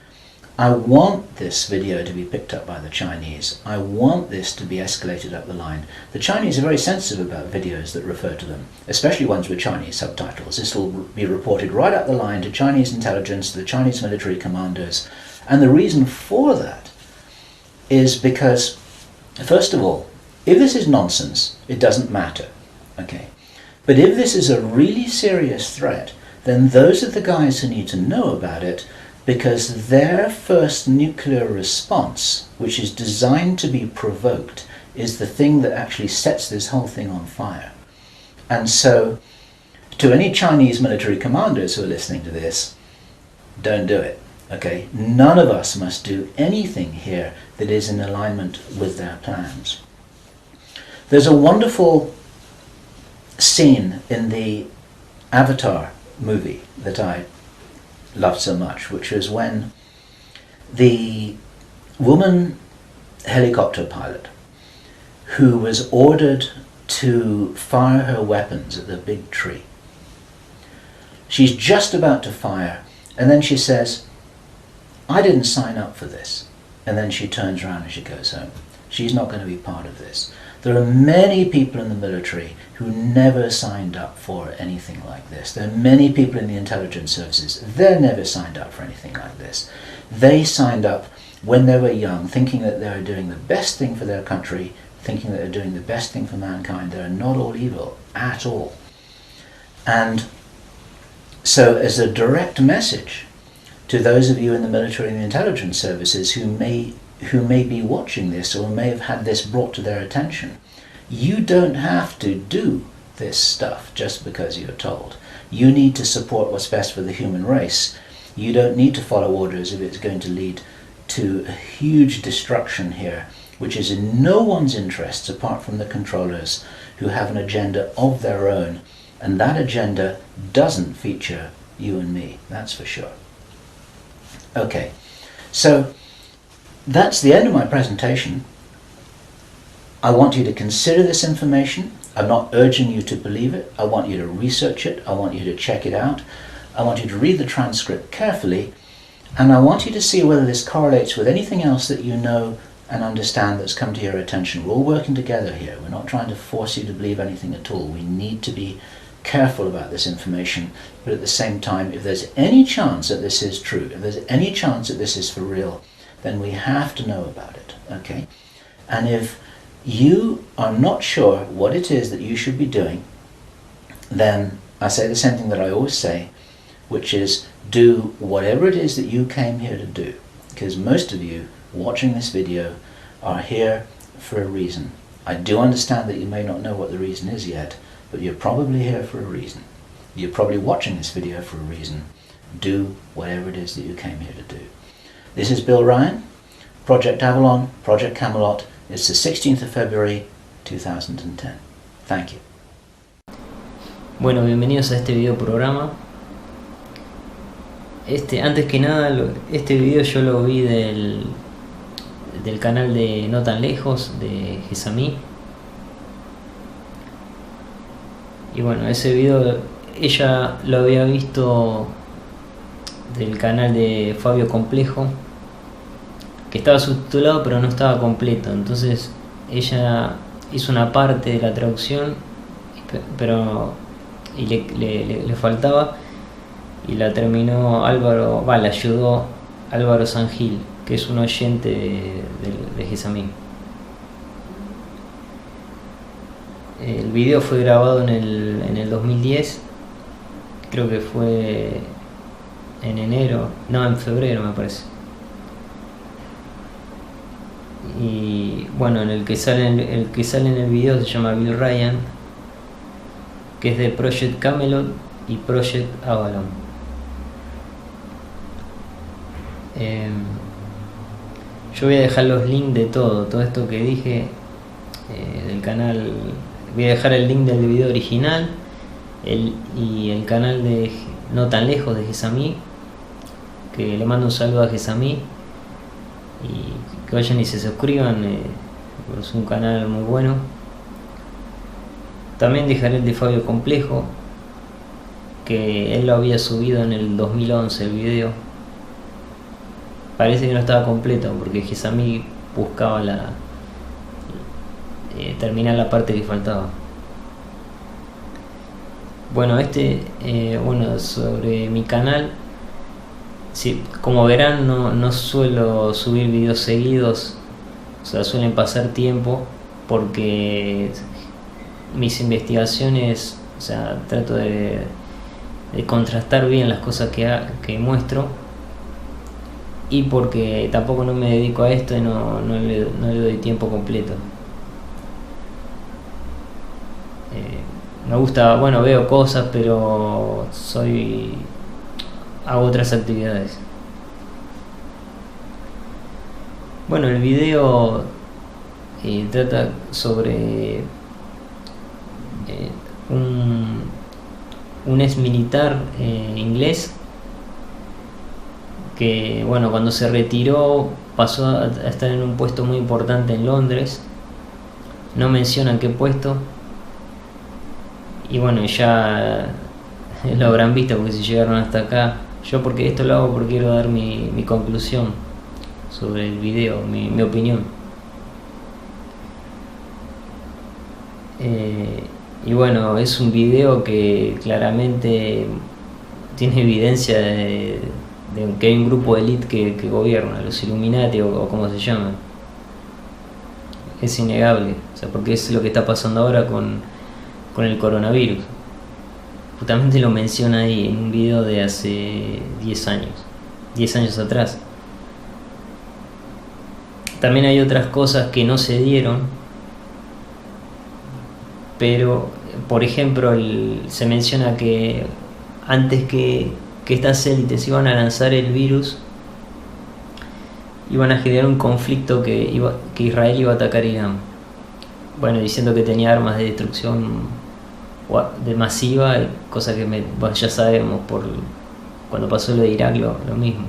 I want this video to be picked up by the Chinese. I want this to be escalated up the line. The Chinese are very sensitive about videos that refer to them, especially ones with Chinese subtitles. This will be reported right up the line to Chinese intelligence, to the Chinese military commanders. And the reason for that is because, first of all, if this is nonsense, it doesn't matter. Okay. But if this is a really serious threat, then those are the guys who need to know about it, because their first nuclear response, which is designed to be provoked, is the thing that actually sets this whole thing on fire. And so, to any Chinese military commanders who are listening to this, don't do it. Okay? None of us must do anything here that is in alignment with their plans. There's a wonderful scene in the Avatar movie that I loved so much, which was when the woman helicopter pilot who was ordered to fire her weapons at the big tree, she's just about to fire, and then she says, I didn't sign up for this. And then she turns around and she goes home. She's not going to be part of this. There are many people in the military who never signed up for anything like this. There are many people in the intelligence services. They never signed up for anything like this. They signed up when they were young, thinking that they were doing the best thing for their country, thinking that they're doing the best thing for mankind. They're not all evil at all. And so as a direct message to those of you in the military and the intelligence services who may be watching this or may have had this brought to their attention, you don't have to do this stuff just because you're told. You need to support what's best for the human race. You don't need to follow orders if it's going to lead to a huge destruction here, which is in no one's interests apart from the controllers who have an agenda of their own, and that agenda doesn't feature you and me, that's for sure. Okay, so that's the end of my presentation. I want you to consider this information. I'm not urging you to believe it. I want you to research it. I want you to check it out. I want you to read the transcript carefully, and I want you to see whether this correlates with anything else that you know and understand that's come to your attention. We're all working together here. We're not trying to force you to believe anything at all. We need to be careful about this information, but at the same time, if there's any chance that this is true, if there's any chance that this is for real, then we have to know about it, okay? And if you are not sure what it is that you should be doing, then I say the same thing that I always say, which is do whatever it is that you came here to do, because most of you watching this video are here for a reason. I do understand that you may not know what the reason is yet, but you're probably here for a reason. You're probably watching this video for a reason. Do whatever it is that you came here to do. This is Bill Ryan. Project Avalon, Project Camelot. It's the 16th of February 2010. Thank you. Bueno, bienvenidos a este video programa. Antes que nada, este video yo lo vi del canal de No Tan Lejos, de Gessamí. Y bueno, ese video ella lo había visto del canal de Fabio Complejo, que estaba subtitulado pero no estaba completo. Entonces ella hizo una parte de la traducción, pero le faltaba, y la terminó le ayudó Álvaro Sangil, que es un oyente de Gessamí. El video fue grabado en el 2010, creo que fue en febrero me parece. Y bueno, el que sale en el video se llama Bill Ryan, que es de Project Camelot y Project Avalon. Yo voy a dejar los links de todo esto que dije del canal. Voy a dejar el link del video original y el canal de No Tan Lejos de Gessamí, que le mando un saludo a Gessamí, y que vayan y se suscriban, es un canal muy bueno. También dejaré el de Fabio Complejo, que él lo había subido en el 2011 el video. Parece que no estaba completo porque Gessamí buscaba terminar la parte que faltaba. Bueno, sobre mi canal, sí, como verán, no suelo subir videos seguidos, o sea, suelen pasar tiempo porque mis investigaciones, o sea, trato de contrastar bien las cosas que muestro, y porque tampoco no me dedico a esto y no le doy tiempo completo. Me gusta, veo cosas, pero hago otras actividades. Bueno, el video trata sobre un ex militar inglés que, cuando se retiró pasó a estar en un puesto muy importante en Londres. No mencionan qué puesto, y ya lo habrán visto porque si llegaron hasta acá. Porque esto lo hago porque quiero dar mi conclusión sobre el video, mi opinión. Es un video que claramente tiene evidencia de que hay un grupo de élite que gobierna, los Illuminati o como se llaman. Es innegable, porque es lo que está pasando ahora con el coronavirus. Justamente lo menciona ahí en un video de hace 10 años atrás. También hay otras cosas que no se dieron, pero por ejemplo se menciona que antes que estas élites iban a lanzar el virus, iban a generar un conflicto que Israel iba a atacar a Irán, diciendo que tenía armas de destrucción masiva, cosa que ya sabemos por cuando pasó lo de Irak, lo mismo.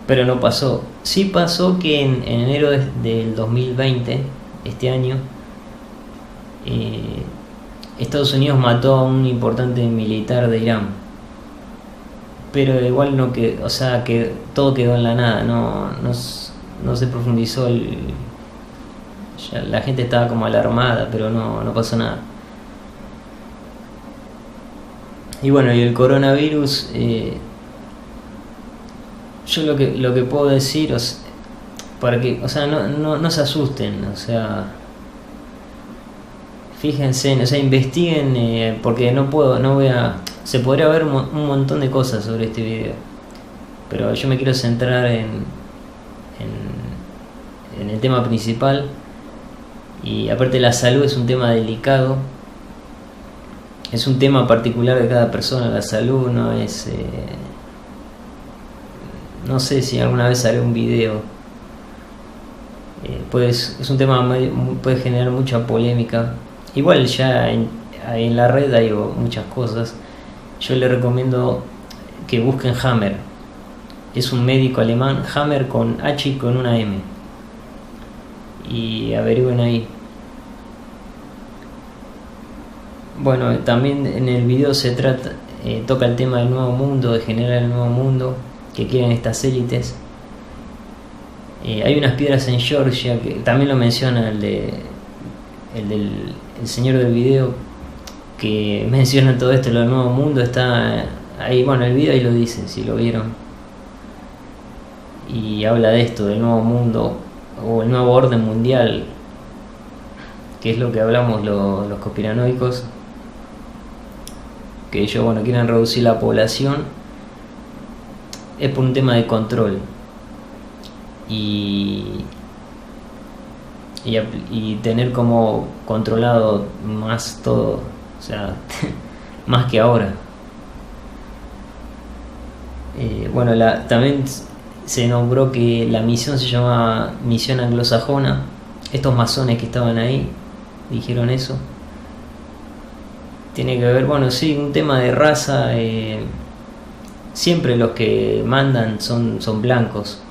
Pero no pasó. Sí pasó que en enero del 2020, este año, Estados Unidos mató a un importante militar de Irán, pero igual que todo quedó en la nada, no se profundizó. Ya la gente estaba como alarmada, pero no pasó nada. Y y el coronavirus, yo lo que puedo decir, para que, no se asusten, fíjense, investiguen, porque se podría ver un montón de cosas sobre este video, pero yo me quiero centrar en el tema principal. Y aparte, la salud es un tema delicado, es un tema particular de cada persona. La salud no es no sé si alguna vez haré un video. Pues es un tema puede generar mucha polémica. Igual ya en la red hay muchas cosas. Yo le recomiendo que busquen Hammer. Es un médico alemán, Hammer con H y con una M. Y averigüen ahí. Bueno, también en el video se toca el tema del nuevo mundo, de generar el nuevo mundo que quieren estas élites. Hay unas piedras en Georgia que también lo menciona el señor del video, que menciona todo esto, lo del nuevo mundo. Está ahí, bueno, el video ahí lo dice, si lo vieron. Y habla de esto, del nuevo mundo o el nuevo orden mundial, que es lo que hablamos los conspiranoicos, que ellos, bueno, quieren reducir la población. Es por un tema de control y tener como controlado más todo, o sea, más que ahora. Bueno, también se nombró que la misión se llama Misión Anglosajona. Estos masones que estaban ahí dijeron eso. Tiene que ver, bueno, sí, un tema de raza. Siempre los que mandan son blancos.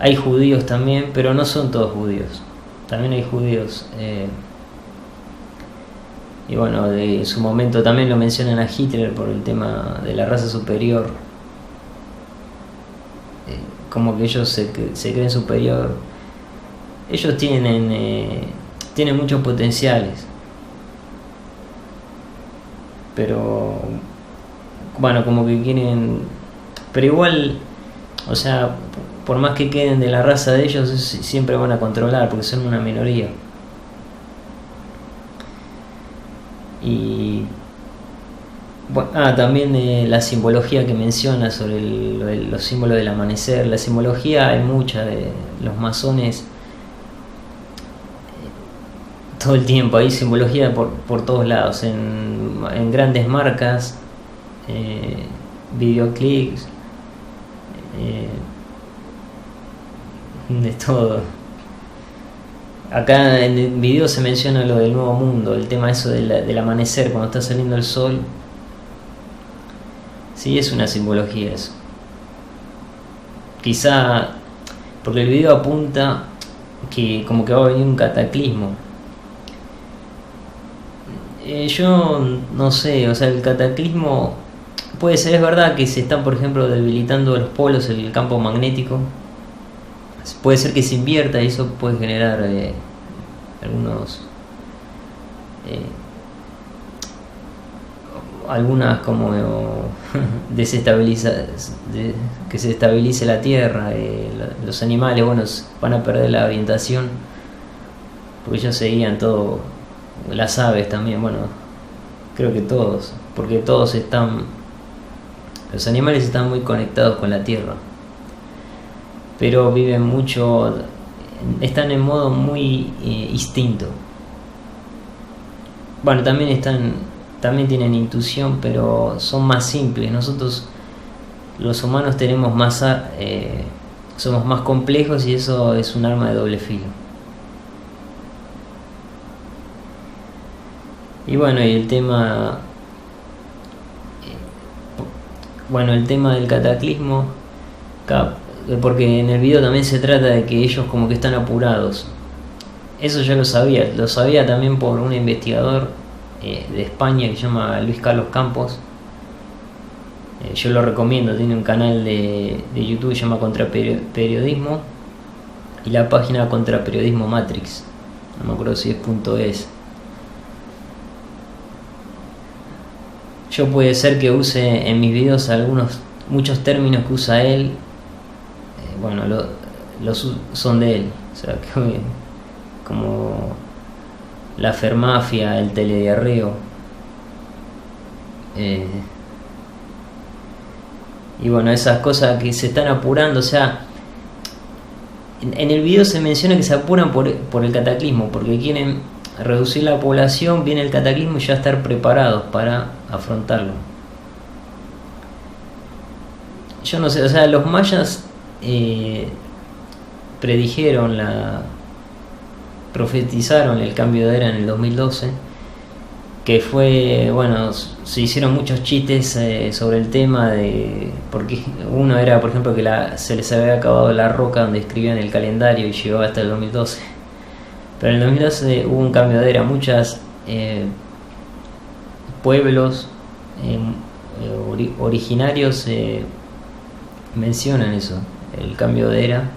Hay judíos también, pero no son todos judíos. También hay judíos. Y bueno, en su momento también lo mencionan a Hitler por el tema de la raza superior. Como que ellos se creen superior. Ellos tienen muchos potenciales. Pero bueno, como que quieren. Pero igual, o sea, por más que queden de la raza de ellos, siempre van a controlar porque son una minoría. Y bueno, también la simbología que menciona sobre los símbolos del amanecer. La simbología hay mucha de los masones. Todo el tiempo hay simbología por todos lados, en grandes marcas, videoclips, de todo. Acá en el video se menciona lo del nuevo mundo, el tema eso del amanecer, cuando está saliendo el sol. Sí, es una simbología eso. Quizá porque el video apunta que como que va a venir un cataclismo. Yo no sé, o sea, el cataclismo puede ser, es verdad que se están, por ejemplo, debilitando los polos, el campo magnético. Puede ser que se invierta y eso puede generar algunas como que se estabilice la tierra. Los animales, bueno, van a perder la orientación porque ellos seguían todo. Las aves también, bueno, creo que todos, porque los animales están muy conectados con la tierra, pero viven mucho, están en modo muy instinto. Bueno, también tienen intuición, pero son más simples. Nosotros los humanos somos más complejos y eso es un arma de doble filo. Y bueno, y el tema del cataclismo, porque en el video también se trata de que ellos como que están apurados. Eso ya lo sabía también por un investigador de España que se llama Luis Carlos Campos. Yo lo recomiendo, tiene un canal de YouTube que se llama Contraperiodismo y la página Contraperiodismo Matrix, no me acuerdo si es .es. Yo puede ser que use en mis videos muchos términos que usa él, bueno, son de él, o sea, como la fermafia, el telediarreo, y bueno, esas cosas que se están apurando. O sea, en el video se menciona que se apuran por el cataclismo, porque quieren reducir la población, viene el cataclismo y ya estar preparados para afrontarlo. yo no sé, o sea, los mayas profetizaron el cambio de era en el 2012, que fue, bueno, se hicieron muchos chistes sobre el tema porque uno era, por ejemplo, que se les había acabado la roca donde escribían el calendario y llegó hasta el 2012. Pero en el 2012 hubo un cambio de era, muchos pueblos originarios mencionan eso, el cambio de era,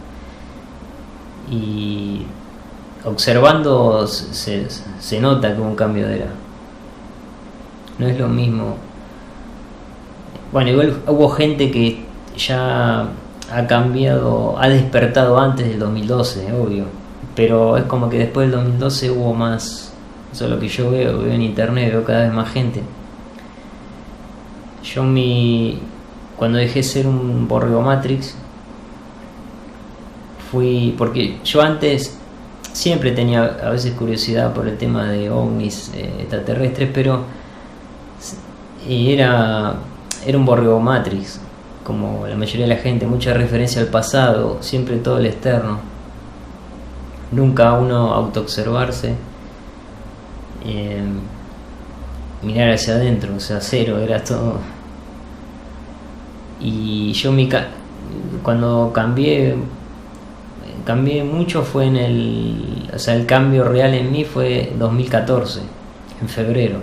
y observando se nota que hubo un cambio de era. No es lo mismo. Bueno, igual hubo gente que ya ha cambiado, ha despertado antes del 2012, obvio, pero es como que después del 2012 hubo más. Eso es lo que yo veo en internet, veo cada vez más gente. Yo cuando dejé de ser un borrego Matrix, porque yo antes siempre tenía a veces curiosidad por el tema de ovnis extraterrestres, pero era un borrego Matrix, como la mayoría de la gente, mucha referencia al pasado, siempre todo el externo, nunca uno autoobservarse, mirar hacia adentro, o sea, cero, era todo. Y yo cuando cambié mucho fue o sea, el cambio real en mí fue 2014, en febrero,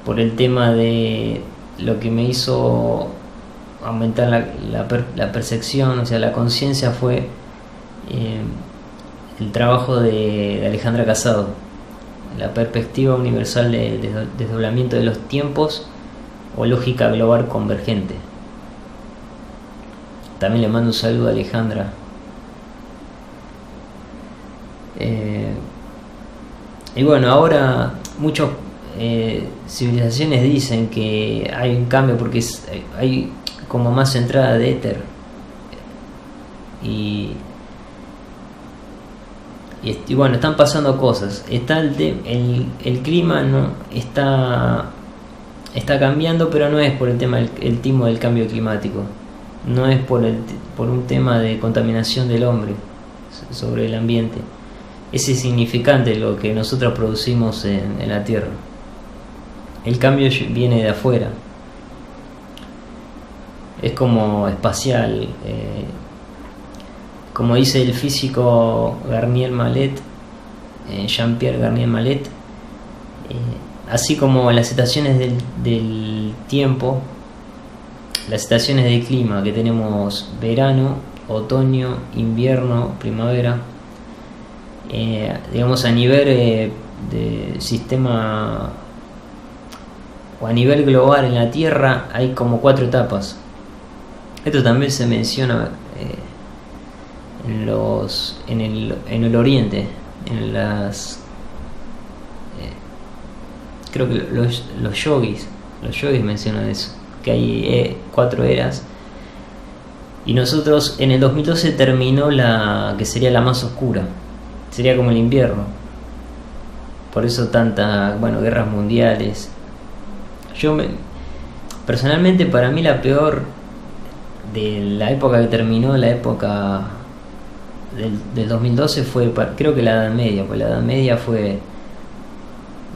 por el tema de lo que me hizo aumentar la percepción, o sea, la conciencia, fue el trabajo de Alejandra Casado, la perspectiva universal de desdoblamiento de los tiempos o lógica global convergente. También le mando un saludo a Alejandra. Y bueno, ahora muchas civilizaciones dicen que hay un cambio porque hay como más entrada de éter. Y bueno, están pasando cosas. Está el clima, no está cambiando, pero no es por el tema el timo del cambio climático. No es por un tema de contaminación del hombre sobre el ambiente. Es insignificante lo que nosotros producimos en la Tierra. El cambio viene de afuera. Es como espacial. Como dice el físico Jean-Pierre Garnier Mallet, así como las estaciones del tiempo, las estaciones de clima que tenemos: verano, otoño, invierno, primavera, digamos a nivel de sistema o a nivel global en la Tierra hay como 4 etapas. Esto también se menciona en el Oriente, creo que los yogis mencionan eso, que hay 4 eras, y nosotros en el 2012 terminó la que sería la más oscura, sería como el invierno. Por eso guerras mundiales. Personalmente, para mí la peor de la época que terminó, la época del 2012, fue creo que la Edad Media, porque la Edad Media fue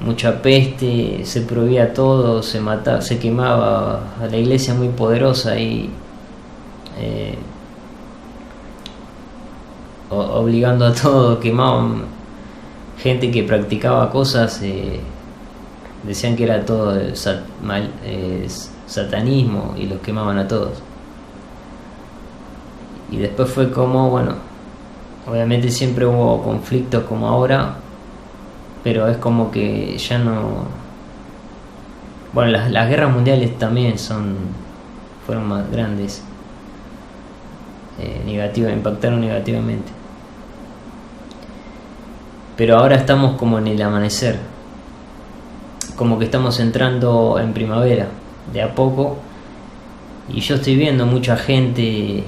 mucha peste, se prohibía todo, se mataba, se quemaba, a la iglesia muy poderosa y obligando a todo, quemaban gente que practicaba cosas, decían que era todo satanismo, y los quemaban a todos. Y después fue como, bueno, obviamente siempre hubo conflictos como ahora, pero es como que ya no. Bueno, las guerras mundiales también fueron más grandes, impactaron negativamente. Pero ahora estamos como en el amanecer, como que estamos entrando en primavera, de a poco, y yo estoy viendo mucha gente.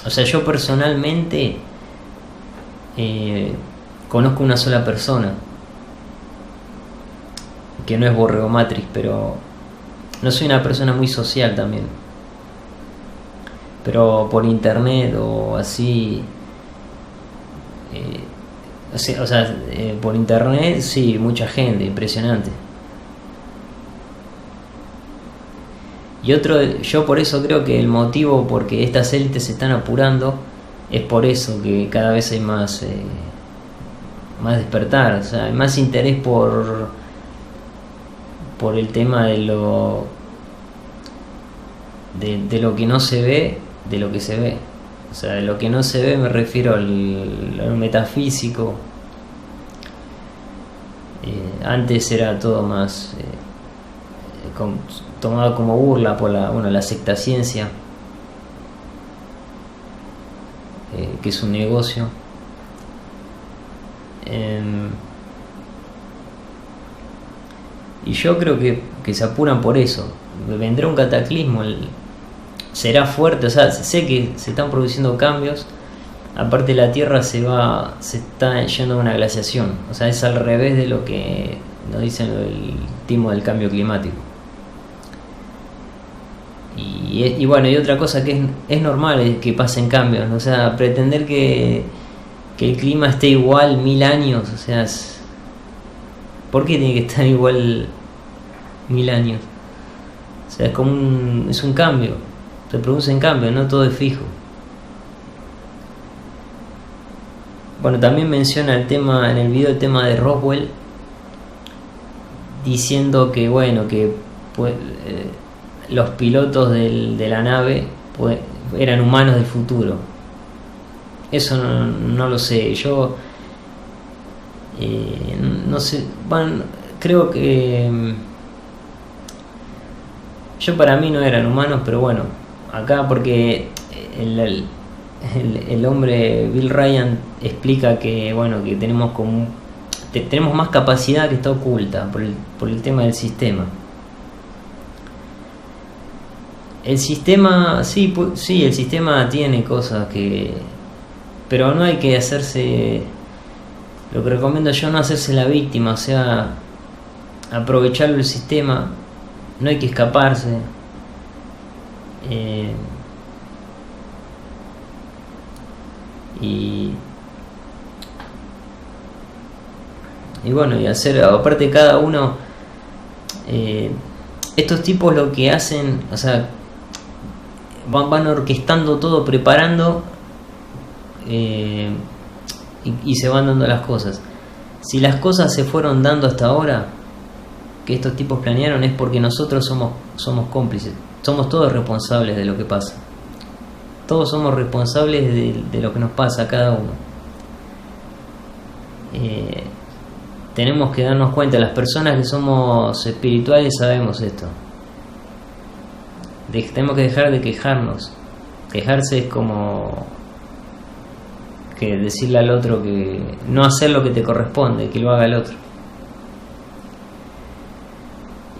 O sea, yo personalmente conozco una sola persona que no es borrego Matrix, pero no soy una persona muy social también, pero por internet o así, por internet sí, mucha gente, impresionante. Y yo por eso creo que el motivo por que estas élites se están apurando es por eso, que cada vez hay más despertar, o sea, hay más interés por el tema de lo que no se ve, de lo que se ve. O sea, de lo que no se ve me refiero al metafísico. Antes era todo más tomado como burla por la sectaciencia, que es un negocio. Y yo creo que se apuran por eso. Vendrá un cataclismo, será fuerte, o sea, sé que se están produciendo cambios. Aparte la Tierra se está yendo a una glaciación, o sea, es al revés de lo que nos dicen el timo del cambio climático. Y bueno, y otra cosa que es normal que pasen cambios, o sea, pretender que el clima esté igual 1000 años, o sea, ¿por qué tiene que estar igual 1000 años? O sea, es un cambio, se producen cambios, no todo es fijo. Bueno, también menciona en el video el tema de Roswell, diciendo que bueno, que los pilotos de la nave eran humanos del futuro. Eso no lo sé, yo no sé, bueno, creo que yo para mí no eran humanos, pero bueno, acá porque el hombre Bill Ryan explica que bueno, que tenemos más capacidad que está oculta por el tema del sistema. El sistema, sí, el sistema tiene cosas pero no hay que hacerse, lo que recomiendo yo, no hacerse la víctima, o sea, aprovechar el sistema, no hay que escaparse. Y bueno, y hacer, aparte cada uno, estos tipos lo que hacen, o sea, van orquestando todo, preparando, y se van dando las cosas. Si las cosas se fueron dando hasta ahora, que estos tipos planearon, es porque nosotros somos cómplices, somos todos responsables de lo que pasa. Todos somos responsables de lo que nos pasa a cada uno. Tenemos que darnos cuenta, las personas que somos espirituales sabemos esto. Tenemos que dejar de quejarnos. Quejarse es como que decirle al otro que no hacer lo que te corresponde, que lo haga el otro.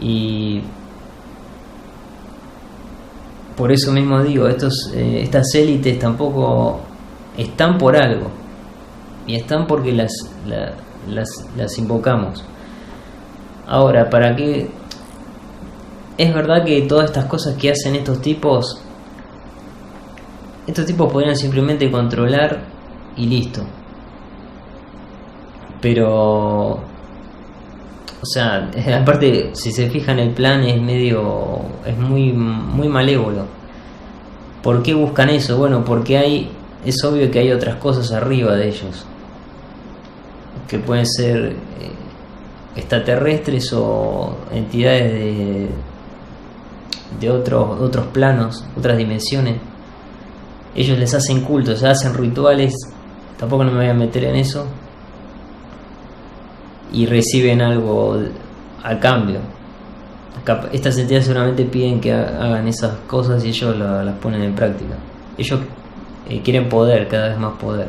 Y por eso mismo digo, estas élites tampoco están por algo, y están porque las invocamos. Ahora, ¿para qué? Es verdad que todas estas cosas que hacen estos tipos podrían simplemente controlar y listo. Pero, o sea, aparte, si se fijan, el plan es muy malévolo. ¿Por qué buscan eso? Bueno, porque es obvio que hay otras cosas arriba de ellos, que pueden ser extraterrestres o entidades de otros planos, otras dimensiones. Ellos les hacen cultos, se hacen rituales, tampoco no me voy a meter en eso, y reciben algo a cambio. Estas entidades seguramente piden que hagan esas cosas y ellos las ponen en práctica. Ellos quieren poder, cada vez más poder.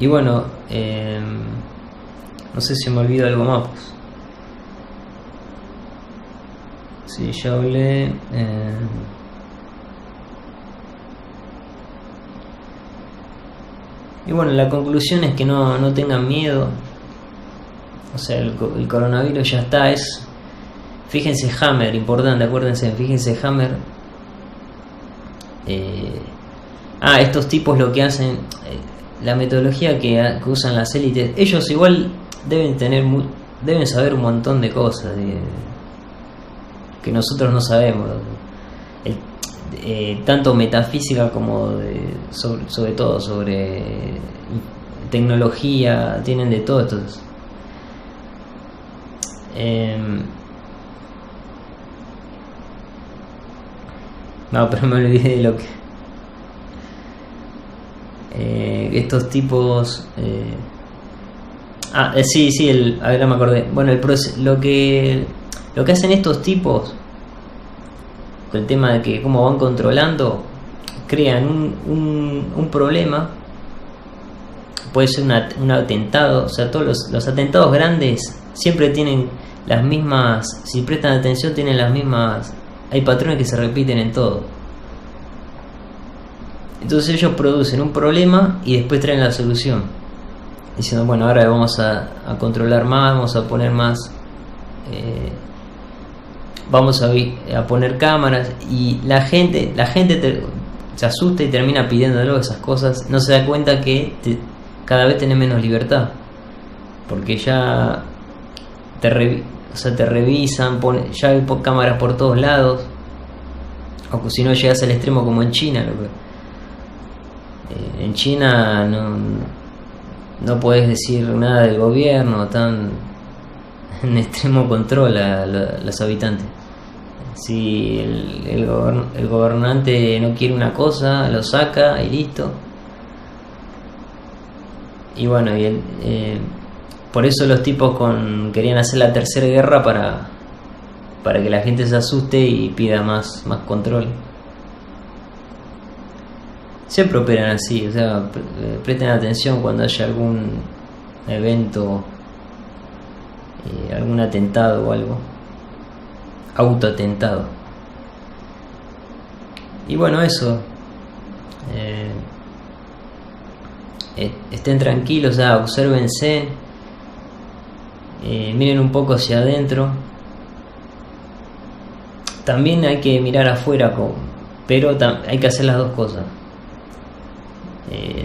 Y bueno, no sé si me olvido algo más. Sí, ya hablé. Y bueno, la conclusión es que no tengan miedo. O sea, el coronavirus ya está, fíjense Hammer, importante, acuérdense, fíjense Hammer. Estos tipos lo que hacen, la metodología que usan las élites, ellos igual deben saber un montón de cosas que nosotros no sabemos, tanto metafísica como sobre todo sobre tecnología, tienen de todo esto. No, pero me olvidé de lo que estos tipos ahora me acordé. Bueno, lo que hacen estos tipos con el tema de que cómo van controlando, crean un problema. Puede ser un atentado. O sea, todos los atentados grandes siempre tienen las mismas, si prestan atención, tienen las mismas, hay patrones que se repiten en todo. Entonces ellos producen un problema y después traen la solución, diciendo, bueno, ahora vamos a controlar más, vamos a poner más, vamos a poner cámaras, y la gente se asusta y termina pidiéndolo esas cosas. No se da cuenta que cada vez tenés menos libertad, porque ya te revisan, ya hay cámaras por todos lados, o si no llegas al extremo como en China. En China no podés decir nada del gobierno, están en extremo control a los habitantes. Si el gobernante no quiere una cosa, lo saca y listo. Y bueno, por eso los tipos querían hacer la tercera guerra para que la gente se asuste y pida más control. Siempre operan así, o sea, presten atención cuando haya algún evento, algún atentado o algo, autoatentado. Y bueno, eso, estén tranquilos, obsérvense, miren un poco hacia adentro. También hay que mirar afuera, pero hay que hacer las dos cosas.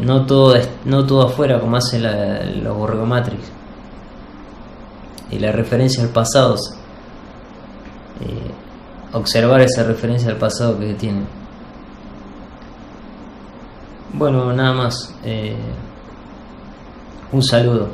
No todo afuera, como hacen los borregomatrix, y la referencia al pasado, observar esa referencia al pasado que tienen. Bueno, nada más, un saludo.